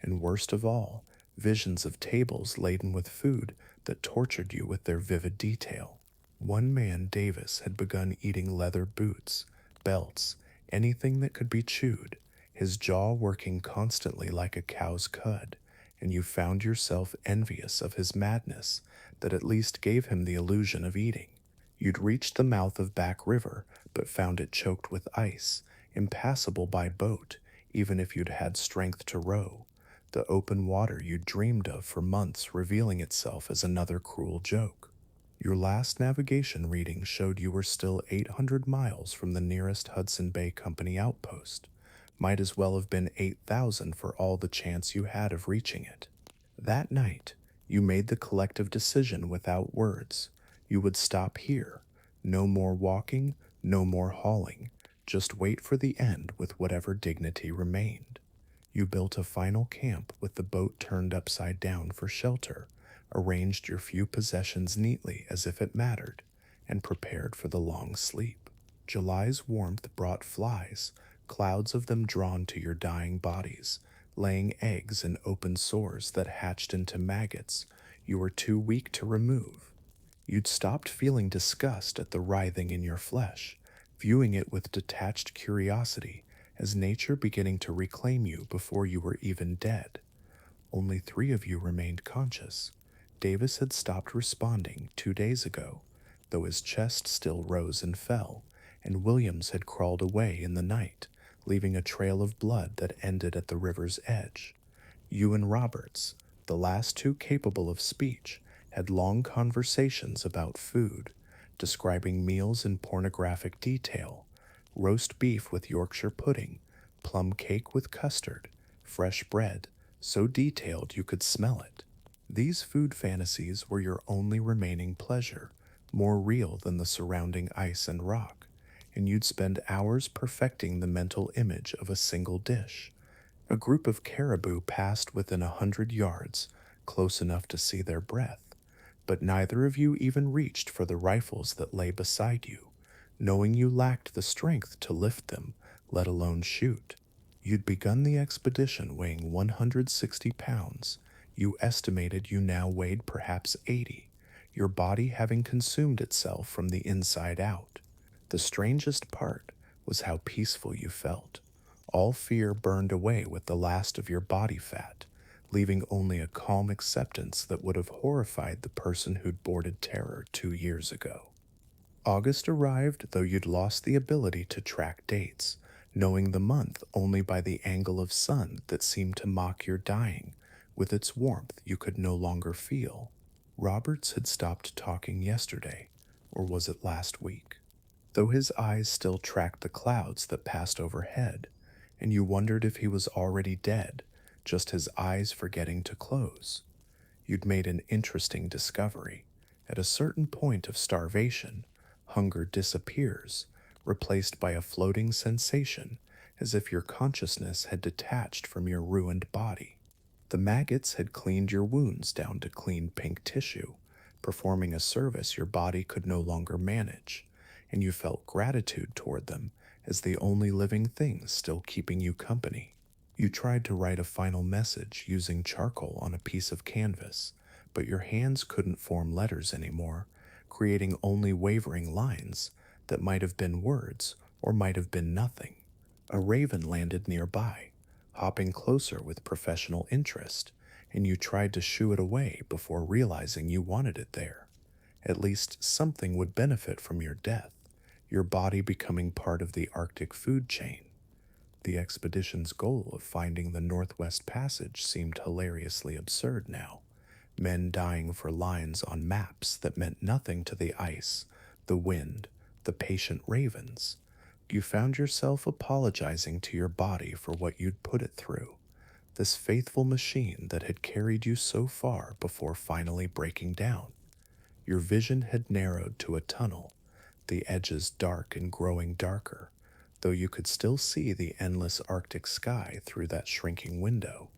and worst of all, visions of tables laden with food that tortured you with their vivid detail. One man, Davis, had begun eating leather boots, belts, anything that could be chewed, his jaw working constantly like a cow's cud, and you found yourself envious of his madness that at least gave him the illusion of eating. You'd reached the mouth of Back River, but found it choked with ice, impassable by boat, even if you'd had strength to row. The open water you'd dreamed of for months revealing itself as another cruel joke. Your last navigation reading showed you were still 800 miles from the nearest Hudson Bay Company outpost. Might as well have been 8,000 for all the chance you had of reaching it. That night, you made the collective decision without words. You would stop here. No more walking, no more hauling. Just wait for the end with whatever dignity remained. You built a final camp with the boat turned upside down for shelter, arranged your few possessions neatly as if it mattered, and prepared for the long sleep. July's warmth brought flies, clouds of them drawn to your dying bodies, laying eggs in open sores that hatched into maggots you were too weak to remove. You'd stopped feeling disgust at the writhing in your flesh, viewing it with detached curiosity as nature beginning to reclaim you before you were even dead. Only 3 of you remained conscious. Davis had stopped responding 2 days ago, though his chest still rose and fell, and Williams had crawled away in the night, leaving a trail of blood that ended at the river's edge. You and Roberts, the last two capable of speech, had long conversations about food, describing meals in pornographic detail: roast beef with Yorkshire pudding, plum cake with custard, fresh bread, so detailed you could smell it. These food fantasies were your only remaining pleasure, more real than the surrounding ice and rock, and you'd spend hours perfecting the mental image of a single dish. A group of caribou passed within 100 yards, close enough to see their breath, but neither of you even reached for the rifles that lay beside you, knowing you lacked the strength to lift them, let alone shoot. You'd begun the expedition weighing 160 pounds. You estimated you now weighed perhaps 80, your body having consumed itself from the inside out. The strangest part was how peaceful you felt. All fear burned away with the last of your body fat, leaving only a calm acceptance that would have horrified the person who'd boarded Terror 2 years ago. August arrived, though you'd lost the ability to track dates, knowing the month only by the angle of sun that seemed to mock your dying, with its warmth you could no longer feel. Roberts had stopped talking yesterday, or was it last week? Though his eyes still tracked the clouds that passed overhead, and you wondered if he was already dead, just his eyes forgetting to close. You'd made an interesting discovery. At a certain point of starvation, hunger disappears, replaced by a floating sensation, as if your consciousness had detached from your ruined body. The maggots had cleaned your wounds down to clean pink tissue, performing a service your body could no longer manage, and you felt gratitude toward them as the only living things still keeping you company. You tried to write a final message using charcoal on a piece of canvas, but your hands couldn't form letters anymore, creating only wavering lines that might have been words or might have been nothing. A raven landed nearby, hopping closer with professional interest, and you tried to shoo it away before realizing you wanted it there. At least something would benefit from your death, your body becoming part of the Arctic food chain. The expedition's goal of finding the Northwest Passage seemed hilariously absurd now. Men dying for lines on maps that meant nothing to the ice, the wind, the patient ravens. You found yourself apologizing to your body for what you'd put it through, this faithful machine that had carried you so far before finally breaking down. Your vision had narrowed to a tunnel, the edges dark and growing darker, though you could still see the endless Arctic sky through that shrinking window.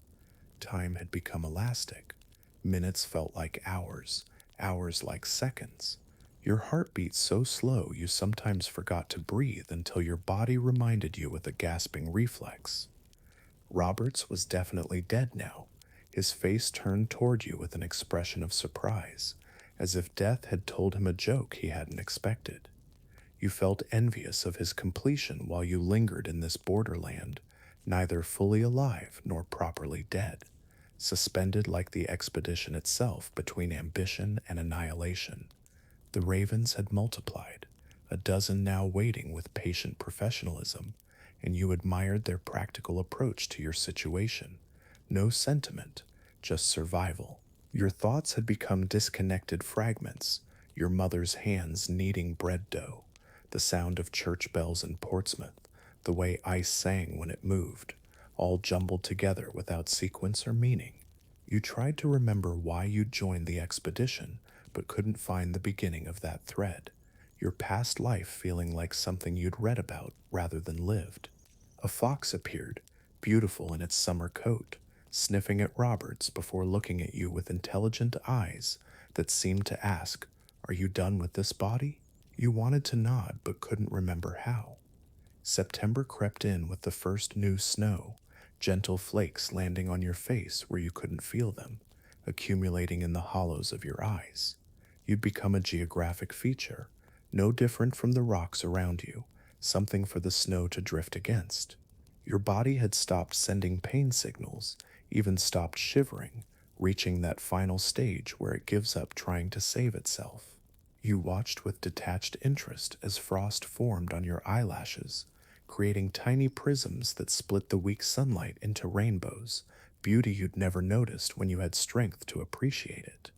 Time had become elastic. Minutes felt like hours, hours like seconds. Your heartbeat so slow you sometimes forgot to breathe until your body reminded you with a gasping reflex. Roberts was definitely dead now, his face turned toward you with an expression of surprise, as if death had told him a joke he hadn't expected. You felt envious of his completion while you lingered in this borderland, neither fully alive nor properly dead, suspended like the expedition itself between ambition and annihilation. The ravens had multiplied, a dozen now waiting with patient professionalism, and you admired their practical approach to your situation. No sentiment, just survival. Your thoughts had become disconnected fragments, your mother's hands kneading bread dough, the sound of church bells in Portsmouth, the way ice sang when it moved, all jumbled together without sequence or meaning. You tried to remember why you'd joined the expedition, but couldn't find the beginning of that thread, your past life feeling like something you'd read about rather than lived. A fox appeared, beautiful in its summer coat, sniffing at Roberts before looking at you with intelligent eyes that seemed to ask, "Are you done with this body?" You wanted to nod but couldn't remember how. September crept in with the first new snow, gentle flakes landing on your face where you couldn't feel them, accumulating in the hollows of your eyes. You'd become a geographic feature, no different from the rocks around you, something for the snow to drift against. Your body had stopped sending pain signals, even stopped shivering, reaching that final stage where it gives up trying to save itself. You watched with detached interest as frost formed on your eyelashes, creating tiny prisms that split the weak sunlight into rainbows, beauty you'd never noticed when you had strength to appreciate it.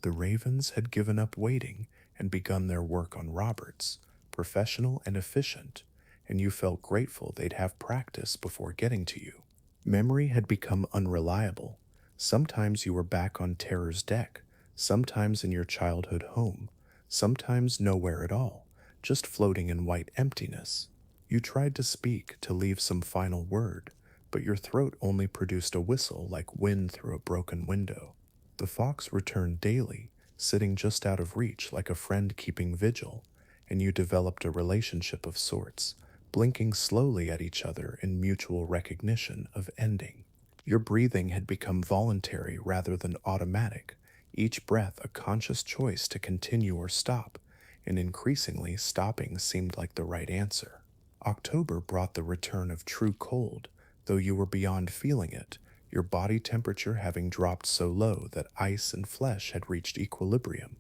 The ravens had given up waiting and begun their work on Roberts, professional and efficient, and you felt grateful they'd have practice before getting to you. Memory had become unreliable. Sometimes you were back on Terror's deck, sometimes in your childhood home, sometimes nowhere at all, just floating in white emptiness. You tried to speak, to leave some final word, but your throat only produced a whistle like wind through a broken window. The fox returned daily, sitting just out of reach like a friend keeping vigil, and you developed a relationship of sorts, blinking slowly at each other in mutual recognition of ending. Your breathing had become voluntary rather than automatic, each breath a conscious choice to continue or stop, and increasingly stopping seemed like the right answer. October brought the return of true cold, though you were beyond feeling it, your body temperature having dropped so low that ice and flesh had reached equilibrium.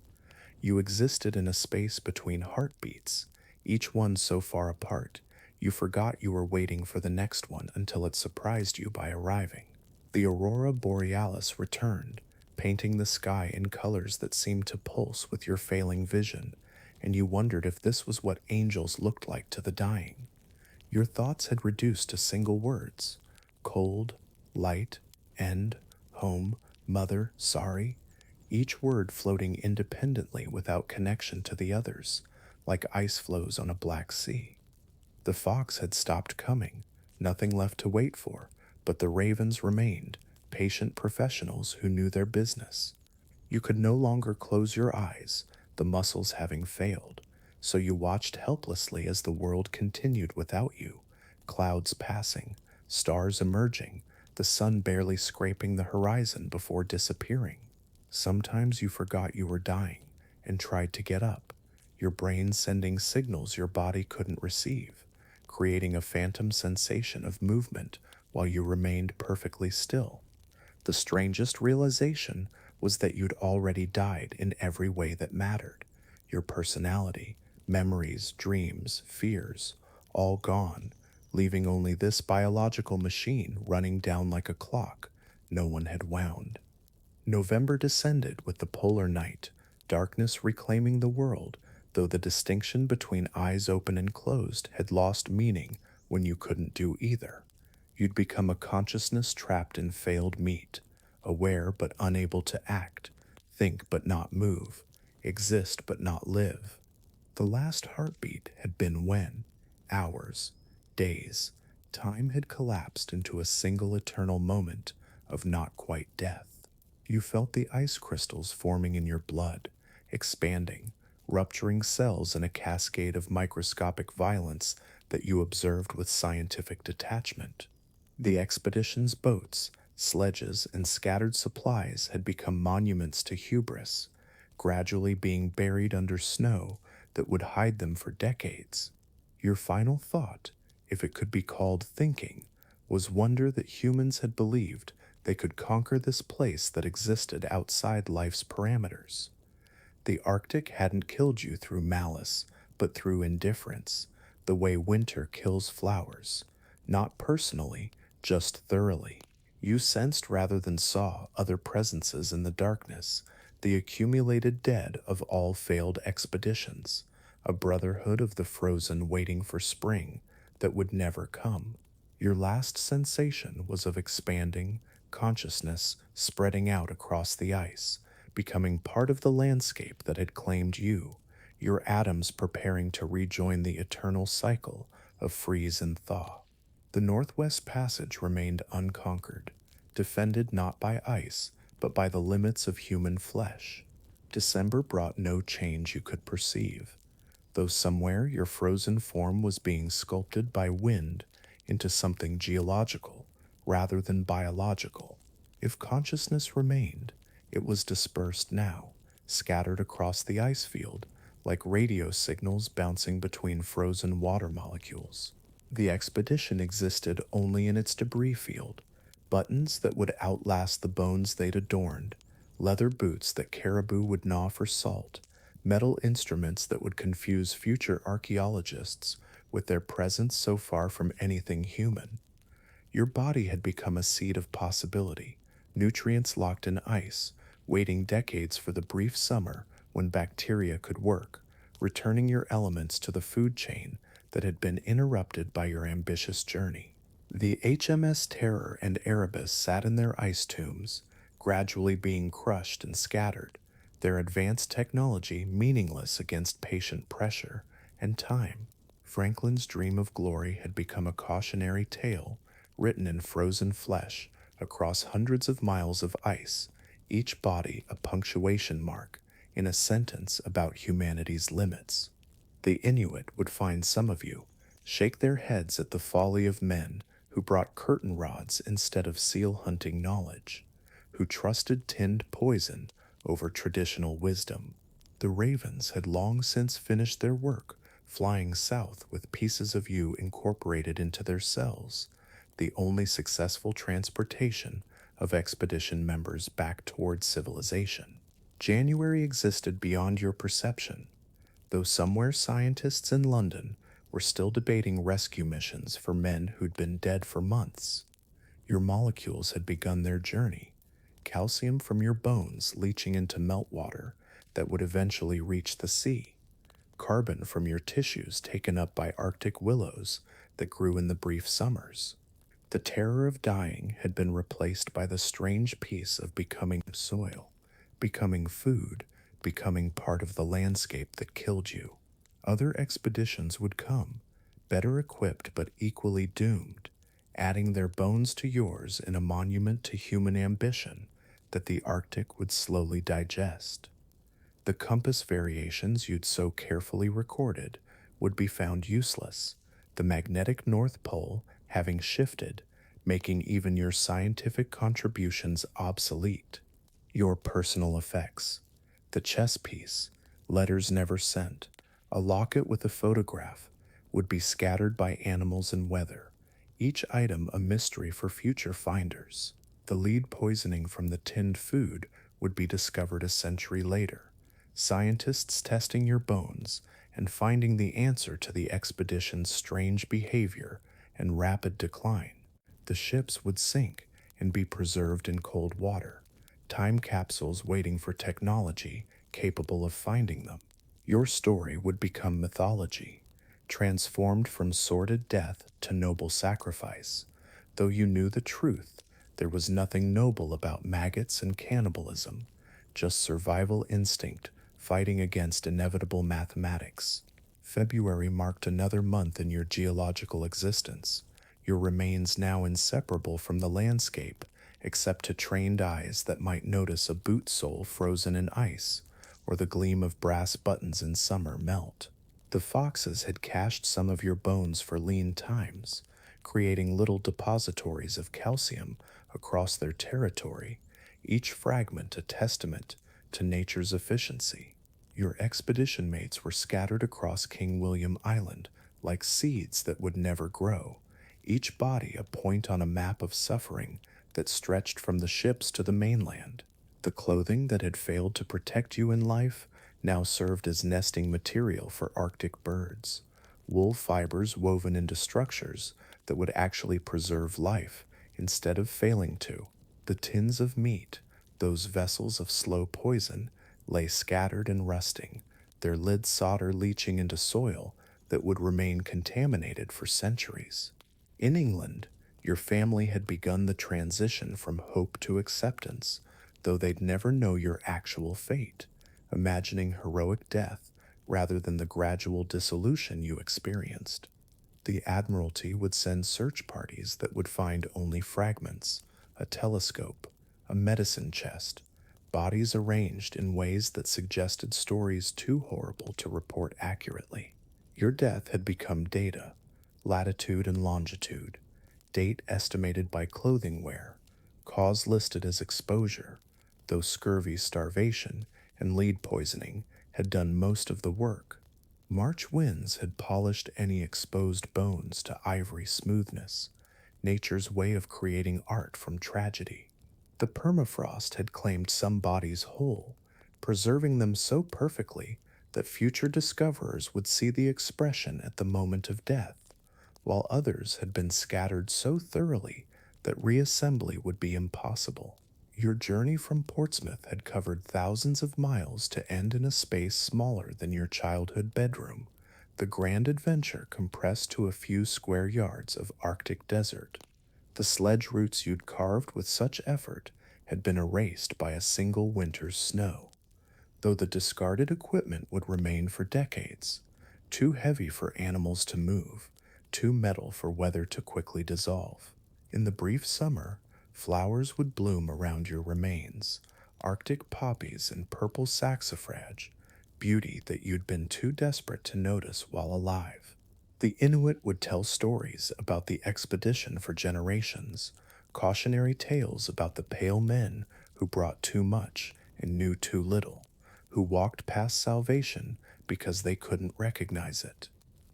You existed in a space between heartbeats, each one so far apart, you forgot you were waiting for the next one until it surprised you by arriving. The aurora borealis returned, painting the sky in colors that seemed to pulse with your failing vision, and you wondered if this was what angels looked like to the dying. Your thoughts had reduced to single words: cold, light, end, home, mother, sorry, each word floating independently without connection to the others, like ice flows on a black sea. The fox had stopped coming, nothing left to wait for, but the ravens remained, patient professionals who knew their business. You could no longer close your eyes, the muscles having failed, so you watched helplessly as the world continued without you, clouds passing, stars emerging, the sun barely scraping the horizon before disappearing. Sometimes you forgot you were dying and tried to get up, your brain sending signals your body couldn't receive, creating a phantom sensation of movement while you remained perfectly still. The strangest realization was that you'd already died in every way that mattered. Your personality, memories, dreams, fears, all gone, leaving only this biological machine running down like a clock no one had wound. November descended with the polar night, darkness reclaiming the world, though the distinction between eyes open and closed had lost meaning when you couldn't do either. You'd become a consciousness trapped in failed meat, aware but unable to act, think but not move, exist but not live. The last heartbeat had been when, hours, days, time had collapsed into a single eternal moment of not quite death. You felt the ice crystals forming in your blood, expanding, rupturing cells in a cascade of microscopic violence that you observed with scientific detachment. The expedition's boats, sledges, and scattered supplies had become monuments to hubris, gradually being buried under snow that would hide them for decades. Your final thought, if it could be called thinking, was wonder that humans had believed they could conquer this place that existed outside life's parameters. The Arctic hadn't killed you through malice, but through indifference, the way winter kills flowers. Not personally, just thoroughly. You sensed rather than saw other presences in the darkness, the accumulated dead of all failed expeditions, a brotherhood of the frozen waiting for spring that would never come. Your last sensation was of expanding consciousness spreading out across the ice, becoming part of the landscape that had claimed you, your atoms preparing to rejoin the eternal cycle of freeze and thaw. The Northwest Passage remained unconquered, defended not by ice, but by the limits of human flesh. December brought no change you could perceive, though somewhere your frozen form was being sculpted by wind into something geological rather than biological. If consciousness remained, it was dispersed now, scattered across the ice field, like radio signals bouncing between frozen water molecules. The expedition existed only in its debris field, buttons that would outlast the bones they'd adorned, leather boots that caribou would gnaw for salt, metal instruments that would confuse future archaeologists with their presence so far from anything human. Your body had become a seed of possibility, nutrients locked in ice, waiting decades for the brief summer when bacteria could work, returning your elements to the food chain that had been interrupted by your ambitious journey. The HMS Terror and Erebus sat in their ice tombs, gradually being crushed and scattered, their advanced technology meaningless against patient pressure and time. Franklin's dream of glory had become a cautionary tale written in frozen flesh across hundreds of miles of ice, each body a punctuation mark in a sentence about humanity's limits. The Inuit would find some of you, shake their heads at the folly of men who brought curtain rods instead of seal hunting knowledge, who trusted tinned poison over traditional wisdom. The ravens had long since finished their work, flying south with pieces of you incorporated into their cells, the only successful transportation of expedition members back toward civilization. January existed beyond your perception, though somewhere scientists in London were still debating rescue missions for men who'd been dead for months. Your molecules had begun their journey, calcium from your bones leaching into meltwater that would eventually reach the sea, carbon from your tissues taken up by Arctic willows that grew in the brief summers. The terror of dying had been replaced by the strange peace of becoming soil, becoming food, becoming part of the landscape that killed you. Other expeditions would come, better equipped but equally doomed, adding their bones to yours in a monument to human ambition that the Arctic would slowly digest. The compass variations you'd so carefully recorded would be found useless, the magnetic North Pole having shifted, making even your scientific contributions obsolete. Your personal effects, the chess piece, letters never sent, a locket with a photograph, would be scattered by animals and weather, each item a mystery for future finders. The lead poisoning from the tinned food would be discovered a century later, scientists testing your bones and finding the answer to the expedition's strange behavior and rapid decline. The ships would sink and be preserved in cold water, time capsules waiting for technology capable of finding them. Your story would become mythology, transformed from sordid death to noble sacrifice. Though you knew the truth, there was nothing noble about maggots and cannibalism, just survival instinct fighting against inevitable mathematics. February marked another month in your geological existence, your remains now inseparable from the landscape, except to trained eyes that might notice a boot sole frozen in ice, or the gleam of brass buttons in summer melt. The foxes had cached some of your bones for lean times, creating little depositories of calcium across their territory, each fragment a testament to nature's efficiency. Your expedition mates were scattered across King William Island like seeds that would never grow, each body a point on a map of suffering that stretched from the ships to the mainland. The clothing that had failed to protect you in life now served as nesting material for Arctic birds. Wool fibers woven into structures that would actually preserve life instead of failing to. The tins of meat, those vessels of slow poison, lay scattered and rusting, their lid solder leaching into soil that would remain contaminated for centuries. In England, your family had begun the transition from hope to acceptance, though they'd never know your actual fate, imagining heroic death rather than the gradual dissolution you experienced. The Admiralty would send search parties that would find only fragments, a telescope, a medicine chest, bodies arranged in ways that suggested stories too horrible to report accurately. Your death had become data, latitude and longitude, date estimated by clothing wear, cause listed as exposure, though scurvy, starvation, and lead poisoning had done most of the work. March winds had polished any exposed bones to ivory smoothness, nature's way of creating art from tragedy. The permafrost had claimed some bodies whole, preserving them so perfectly that future discoverers would see the expression at the moment of death, while others had been scattered so thoroughly that reassembly would be impossible. Your journey from Portsmouth had covered thousands of miles to end in a space smaller than your childhood bedroom, the grand adventure compressed to a few square yards of Arctic desert. The sledge routes you'd carved with such effort had been erased by a single winter's snow, though the discarded equipment would remain for decades, too heavy for animals to move, too metal for weather to quickly dissolve. In the brief summer, flowers would bloom around your remains, Arctic poppies and purple saxifrage, beauty that you'd been too desperate to notice while alive. The Inuit would tell stories about the expedition for generations, cautionary tales about the pale men who brought too much and knew too little, who walked past salvation because they couldn't recognize it.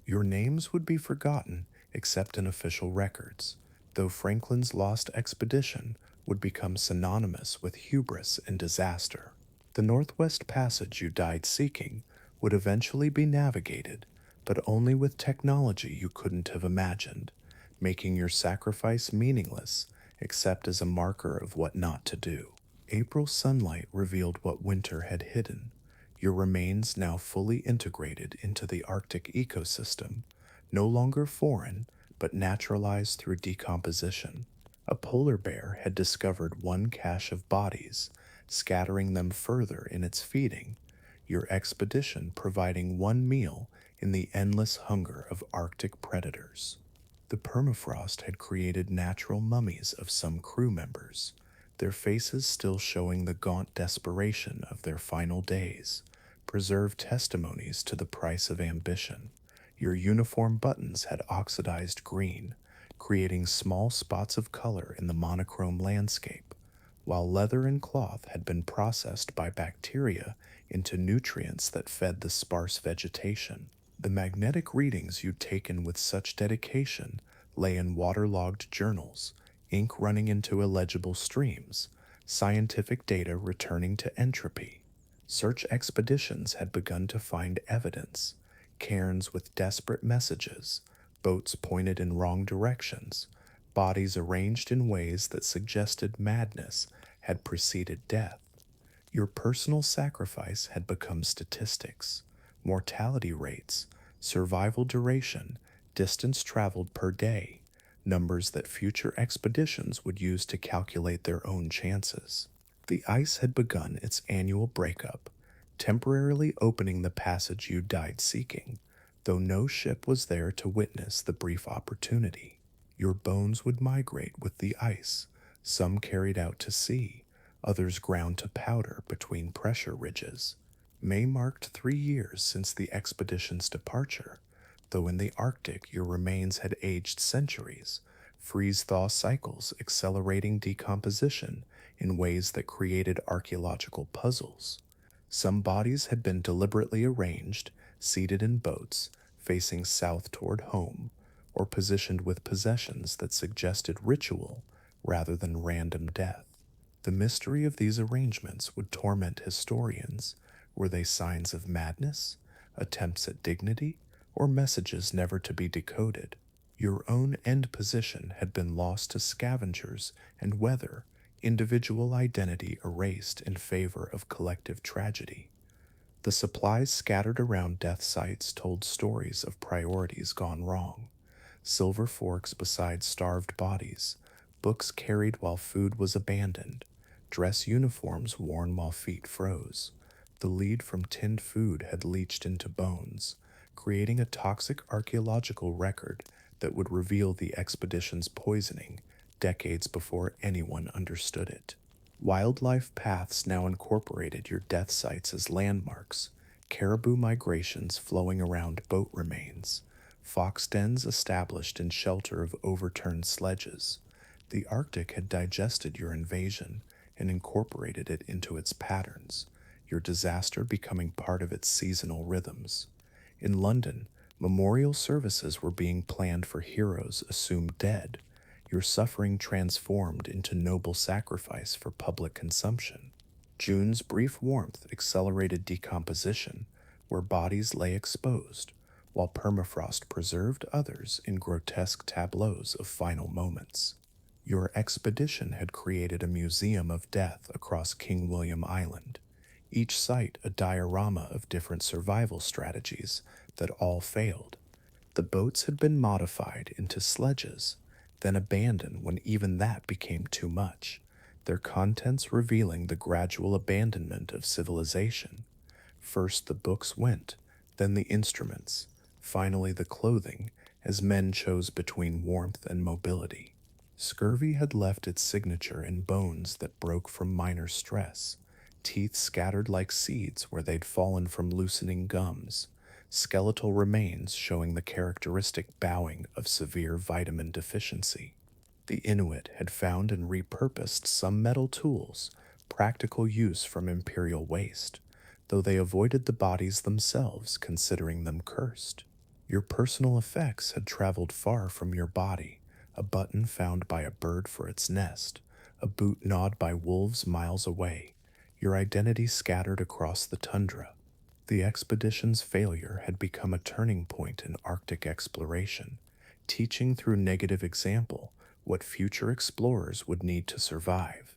Your names would be forgotten except in official records, though Franklin's lost expedition would become synonymous with hubris and disaster. The Northwest Passage you died seeking would eventually be navigated, but only with technology you couldn't have imagined, making your sacrifice meaningless except as a marker of what not to do. April sunlight revealed what winter had hidden, your remains now fully integrated into the Arctic ecosystem, no longer foreign, but naturalized through decomposition. A polar bear had discovered one cache of bodies, scattering them further in its feeding, your expedition providing one meal in the endless hunger of Arctic predators. The permafrost had created natural mummies of some crew members, their faces still showing the gaunt desperation of their final days, preserved testimonies to the price of ambition. Your uniform buttons had oxidized green, creating small spots of color in the monochrome landscape, while leather and cloth had been processed by bacteria into nutrients that fed the sparse vegetation. The magnetic readings you'd taken with such dedication lay in waterlogged journals, ink running into illegible streams, scientific data returning to entropy. Search expeditions had begun to find evidence, cairns with desperate messages, boats pointed in wrong directions, bodies arranged in ways that suggested madness had preceded death. Your personal sacrifice had become statistics, mortality rates, survival duration, distance traveled per day, numbers that future expeditions would use to calculate their own chances. The ice had begun its annual breakup, temporarily opening the passage you died seeking, though no ship was there to witness the brief opportunity. Your bones would migrate with the ice, some carried out to sea, others ground to powder between pressure ridges. May marked 3 years since the expedition's departure, though in the Arctic your remains had aged centuries, freeze-thaw cycles accelerating decomposition in ways that created archaeological puzzles. Some bodies had been deliberately arranged, seated in boats, facing south toward home, or positioned with possessions that suggested ritual rather than random death. The mystery of these arrangements would torment historians, Were they signs of madness, attempts at dignity, or messages never to be decoded? Your own end position had been lost to scavengers and weather, individual identity erased in favor of collective tragedy. The supplies scattered around death sites told stories of priorities gone wrong. Silver forks beside starved bodies, books carried while food was abandoned, dress uniforms worn while feet froze. The lead from tinned food had leached into bones, creating a toxic archaeological record that would reveal the expedition's poisoning decades before anyone understood it. Wildlife paths now incorporated your death sites as landmarks, caribou migrations flowing around boat remains, fox dens established in shelter of overturned sledges. The Arctic had digested your invasion and incorporated it into its patterns, your disaster becoming part of its seasonal rhythms. In London, memorial services were being planned for heroes assumed dead, your suffering transformed into noble sacrifice for public consumption. June's brief warmth accelerated decomposition, where bodies lay exposed, while permafrost preserved others in grotesque tableaus of final moments. Your expedition had created a museum of death across King William Island, each site a diorama of different survival strategies that all failed. The boats had been modified into sledges, then abandoned when even that became too much, their contents revealing the gradual abandonment of civilization. First the books went, then the instruments, finally the clothing, as men chose between warmth and mobility. Scurvy had left its signature in bones that broke from minor stress, teeth scattered like seeds where they'd fallen from loosening gums, skeletal remains showing the characteristic bowing of severe vitamin deficiency. The Inuit had found and repurposed some metal tools, practical use from imperial waste, though they avoided the bodies themselves, considering them cursed. Your personal effects had traveled far from your body, a button found by a bird for its nest, a boot gnawed by wolves miles away, your identity scattered across the tundra. The expedition's failure had become a turning point in Arctic exploration, teaching through negative example what future explorers would need to survive.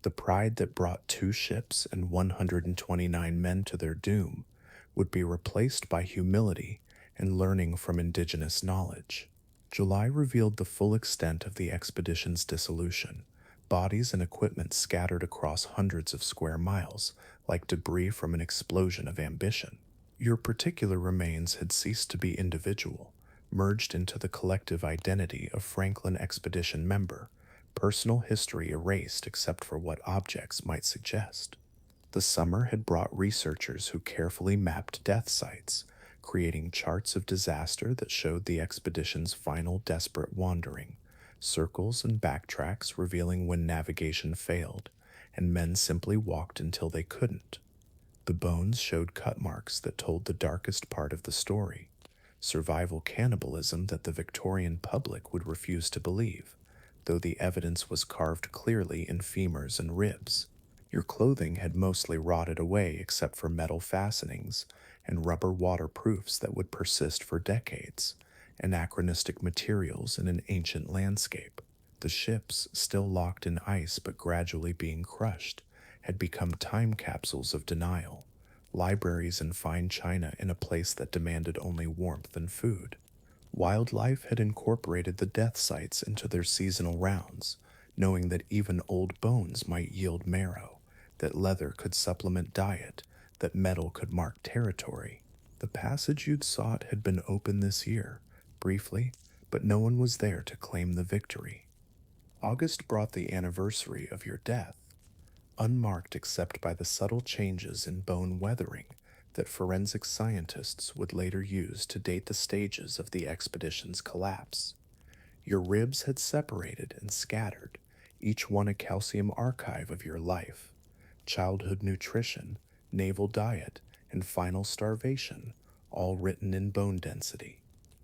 The pride that brought 2 ships and 129 men to their doom would be replaced by humility and learning from indigenous knowledge. July revealed the full extent of the expedition's dissolution, bodies and equipment scattered across hundreds of square miles, like debris from an explosion of ambition. Your particular remains had ceased to be individual, merged into the collective identity of Franklin expedition member, personal history erased except for what objects might suggest. The summer had brought researchers who carefully mapped death sites, creating charts of disaster that showed the expedition's final desperate wandering, circles and backtracks revealing when navigation failed, and men simply walked until they couldn't. The bones showed cut marks that told the darkest part of the story, survival cannibalism that the Victorian public would refuse to believe, though the evidence was carved clearly in femurs and ribs. Your clothing had mostly rotted away except for metal fastenings and rubber waterproofs that would persist for decades, anachronistic materials in an ancient landscape. The ships, still locked in ice but gradually being crushed, had become time capsules of denial, libraries and fine china in a place that demanded only warmth and food. Wildlife had incorporated the death sites into their seasonal rounds, knowing that even old bones might yield marrow, that leather could supplement diet, that metal could mark territory. The passage you'd sought had been open this year, briefly, but no one was there to claim the victory. August brought the anniversary of your death, unmarked except by the subtle changes in bone weathering that forensic scientists would later use to date the stages of the expedition's collapse. Your ribs had separated and scattered, each one a calcium archive of your life. Childhood nutrition, naval diet, and final starvation, all written in bone density.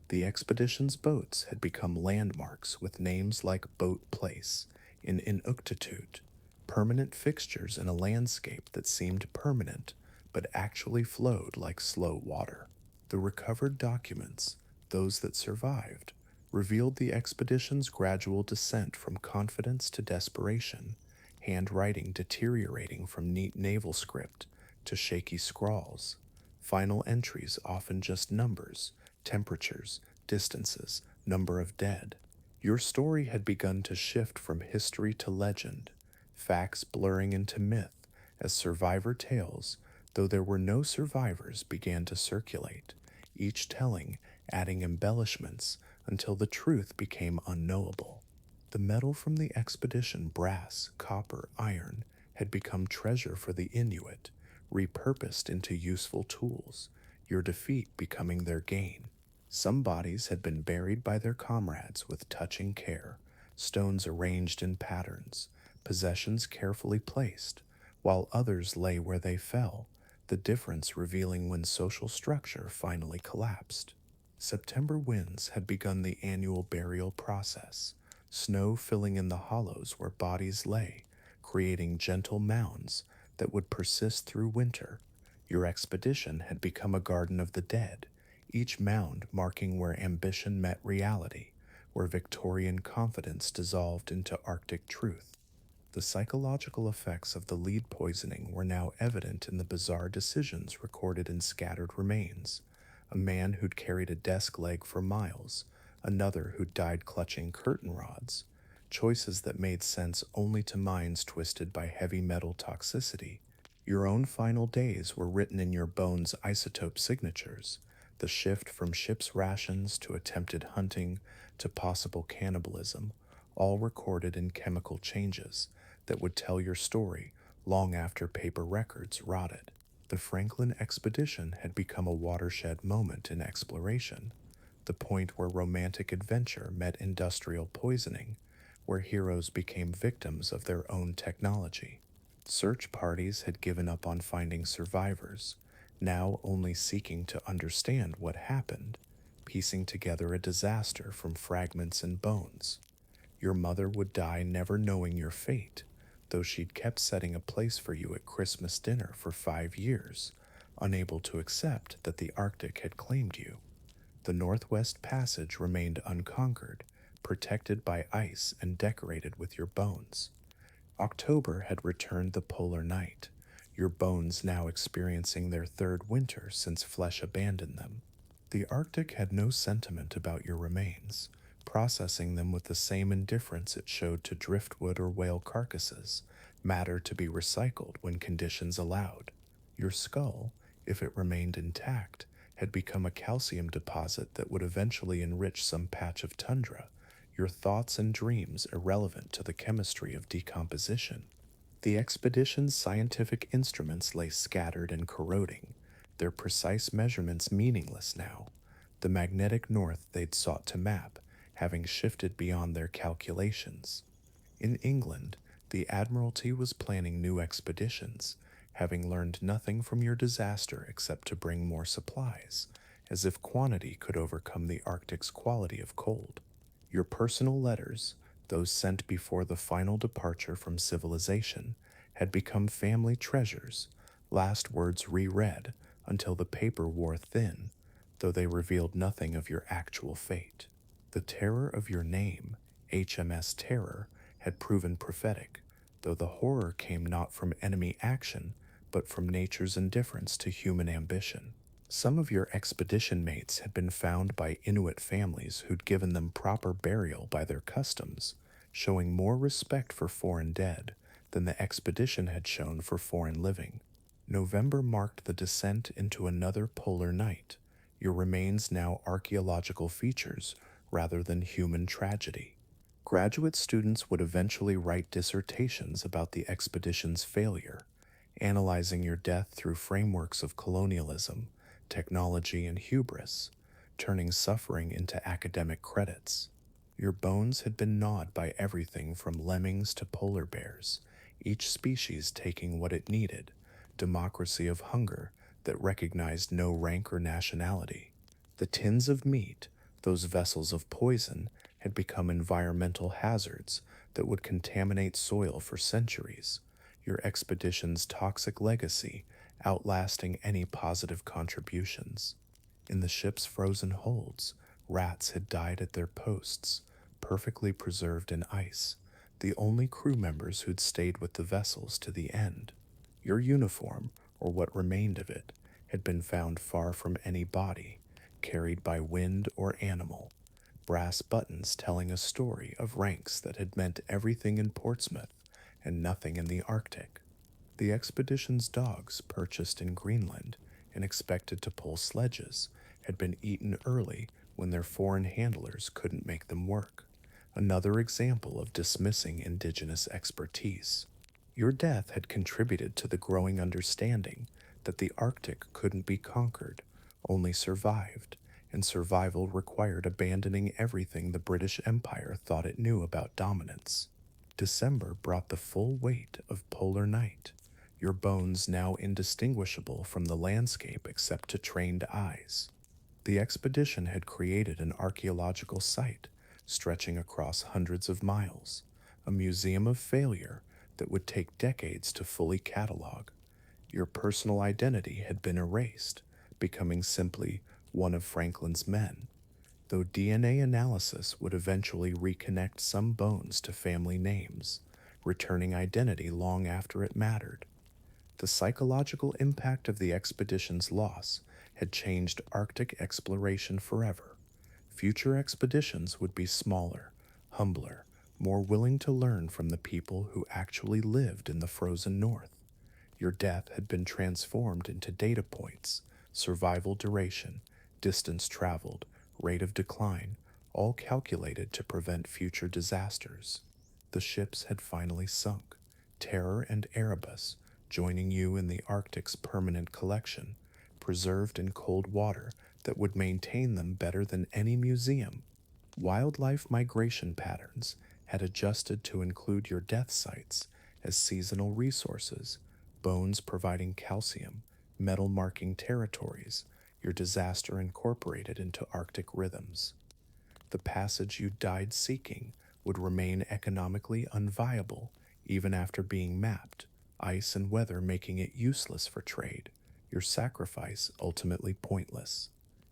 The expedition's boats had become landmarks with names like Boat Place in Inuktitut, permanent fixtures in a landscape that seemed permanent but actually flowed like slow water. The recovered documents, those that survived, revealed the expedition's gradual descent from confidence to desperation, handwriting deteriorating from neat naval script to shaky scrawls, final entries often just numbers, temperatures, distances, number of dead. Your story had begun to shift from history to legend, facts blurring into myth as survivor tales, though there were no survivors, began to circulate, each telling adding embellishments until the truth became unknowable. The metal from the expedition, brass, copper, iron, had become treasure for the Inuit, repurposed into useful tools, your defeat becoming their gain. Some bodies had been buried by their comrades with touching care, stones arranged in patterns, possessions carefully placed, while others lay where they fell, the difference revealing when social structure finally collapsed. September winds had begun the annual burial process, snow filling in the hollows where bodies lay, creating gentle mounds that would persist through winter. Your expedition had become a garden of the dead, each mound marking where ambition met reality, where Victorian confidence dissolved into Arctic truth. The psychological effects of the lead poisoning were now evident in the bizarre decisions recorded in scattered remains. A man who'd carried a desk leg for miles, another who'd died clutching curtain rods. Choices that made sense only to minds twisted by heavy metal toxicity. Your own final days were written in your bones' isotope signatures. The shift from ship's rations to attempted hunting to possible cannibalism, all recorded in chemical changes that would tell your story long after paper records rotted. The Franklin expedition had become a watershed moment in exploration, the point where romantic adventure met industrial poisoning, where heroes became victims of their own technology. Search parties had given up on finding survivors, now only seeking to understand what happened, piecing together a disaster from fragments and bones. Your mother would die never knowing your fate, though she'd kept setting a place for you at Christmas dinner for 5 years, unable to accept that the Arctic had claimed you. The Northwest Passage remained unconquered, protected by ice and decorated with your bones. October had returned the polar night, your bones now experiencing their third winter since flesh abandoned them. The Arctic had no sentiment about your remains, processing them with the same indifference it showed to driftwood or whale carcasses, matter to be recycled when conditions allowed. Your skull, if it remained intact, had become a calcium deposit that would eventually enrich some patch of tundra, your thoughts and dreams irrelevant to the chemistry of decomposition. The expedition's scientific instruments lay scattered and corroding, their precise measurements meaningless now, the magnetic north they'd sought to map having shifted beyond their calculations. In England, the Admiralty was planning new expeditions, having learned nothing from your disaster except to bring more supplies, as if quantity could overcome the Arctic's quality of cold. Your personal letters, those sent before the final departure from civilization, had become family treasures, last words reread until the paper wore thin, though they revealed nothing of your actual fate. The terror of your name, HMS Terror, had proven prophetic, though the horror came not from enemy action, but from nature's indifference to human ambition. Some of your expedition mates had been found by Inuit families who'd given them proper burial by their customs, showing more respect for foreign dead than the expedition had shown for foreign living. November marked the descent into another polar night, your remains now archaeological features rather than human tragedy. Graduate students would eventually write dissertations about the expedition's failure, analyzing your death through frameworks of colonialism, technology, and hubris, turning suffering into academic credits. Your bones had been gnawed by everything from lemmings to polar bears, each species taking what it needed, democracy of hunger that recognized no rank or nationality. The tins of meat, those vessels of poison, had become environmental hazards that would contaminate soil for centuries. Your expedition's toxic legacy outlasting any positive contributions. In the ship's frozen holds, rats had died at their posts, perfectly preserved in ice, the only crew members who'd stayed with the vessels to the end. Your uniform, or what remained of it, had been found far from any body, carried by wind or animal, brass buttons telling a story of ranks that had meant everything in Portsmouth and nothing in the Arctic. The expedition's dogs, purchased in Greenland and expected to pull sledges, had been eaten early when their foreign handlers couldn't make them work. Another example of dismissing indigenous expertise. Your death had contributed to the growing understanding that the Arctic couldn't be conquered, only survived, and survival required abandoning everything the British Empire thought it knew about dominance. December brought the full weight of polar night, your bones now indistinguishable from the landscape except to trained eyes. The expedition had created an archaeological site stretching across hundreds of miles, a museum of failure that would take decades to fully catalog. Your personal identity had been erased, becoming simply one of Franklin's men, though DNA analysis would eventually reconnect some bones to family names, returning identity long after it mattered. The psychological impact of the expedition's loss had changed Arctic exploration forever. Future expeditions would be smaller, humbler, more willing to learn from the people who actually lived in the frozen north. Your death had been transformed into data points, survival duration, distance traveled, rate of decline, all calculated to prevent future disasters. The ships had finally sunk, Terror and Erebus joining you in the Arctic's permanent collection, preserved in cold water that would maintain them better than any museum. Wildlife migration patterns had adjusted to include your death sites as seasonal resources, bones providing calcium, metal marking territories, your disaster incorporated into Arctic rhythms. The passage you died seeking would remain economically unviable even after being mapped, ice and weather making it useless for trade, your sacrifice ultimately pointless.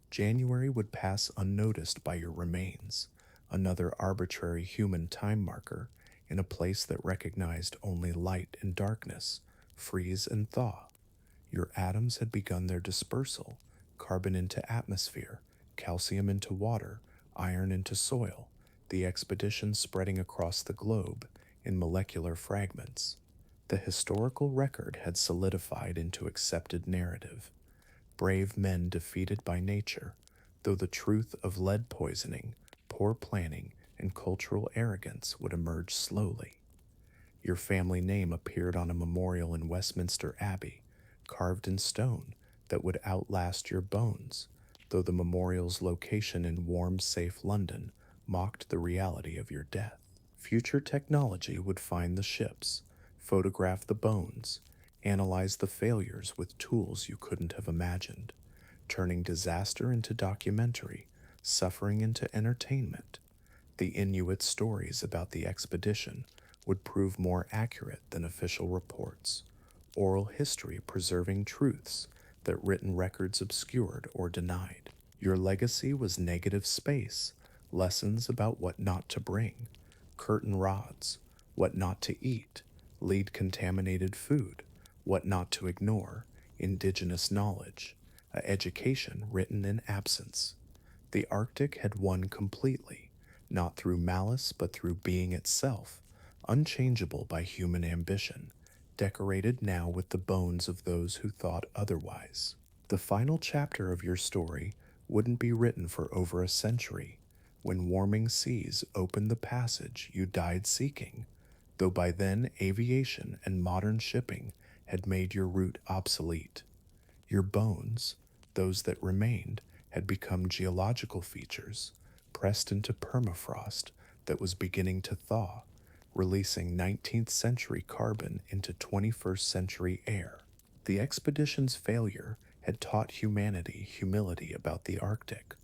January would pass unnoticed by your remains, another arbitrary human time marker in a place that recognized only light and darkness, freeze and thaw. Your atoms had begun their dispersal, carbon into atmosphere, calcium into water, iron into soil, the expedition spreading across the globe in molecular fragments. The historical record had solidified into accepted narrative. Brave men defeated by nature, though the truth of lead poisoning, poor planning, and cultural arrogance would emerge slowly. Your family name appeared on a memorial in Westminster Abbey, carved in stone that would outlast your bones, though the memorial's location in warm, safe London mocked the reality of your death. Future technology would find the ships, photograph the bones, analyze the failures with tools you couldn't have imagined, turning disaster into documentary, suffering into entertainment. The Inuit stories about the expedition would prove more accurate than official reports, oral history preserving truths that written records obscured or denied. Your legacy was negative space, lessons about what not to bring, curtain rods, what not to eat, lead contaminated food, what not to ignore, indigenous knowledge, a education written in absence. The Arctic had won completely, not through malice but through being itself, unchangeable by human ambition, decorated now with the bones of those who thought otherwise. The final chapter of your story wouldn't be written for over a century, when warming seas opened the passage you died seeking, though by then aviation and modern shipping had made your route obsolete. Your bones, those that remained, had become geological features, pressed into permafrost that was beginning to thaw, releasing 19th century carbon into 21st century air. The expedition's failure had taught humanity humility about the Arctic,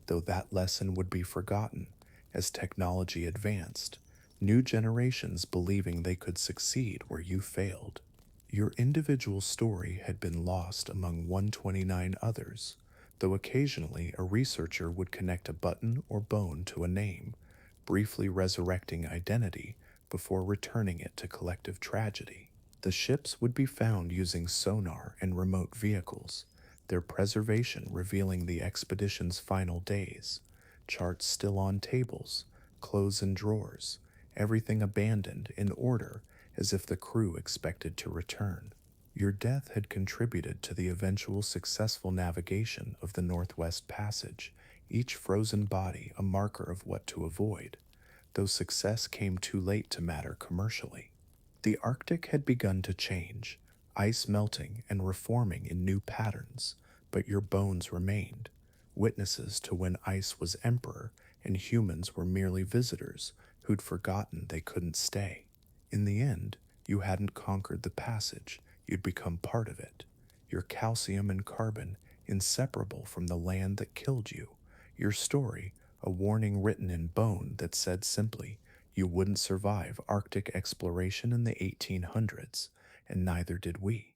though that lesson would be forgotten as technology advanced, new generations believing they could succeed where you failed. Your individual story had been lost among 129 others, though occasionally a researcher would connect a button or bone to a name, briefly resurrecting identity before returning it to collective tragedy. The ships would be found using sonar and remote vehicles, their preservation revealing the expedition's final days, charts still on tables, clothes in drawers, everything abandoned in order as if the crew expected to return. Your death had contributed to the eventual successful navigation of the Northwest Passage, each frozen body a marker of what to avoid, though success came too late to matter commercially. The Arctic had begun to change, ice melting and reforming in new patterns, but your bones remained, witnesses to when ice was emperor and humans were merely visitors who'd forgotten they couldn't stay. In the end, you hadn't conquered the passage, you'd become part of it. Your calcium and carbon inseparable from the land that killed you. Your story, a warning written in bone that said simply, you wouldn't survive Arctic exploration in the 1800s, and neither did we.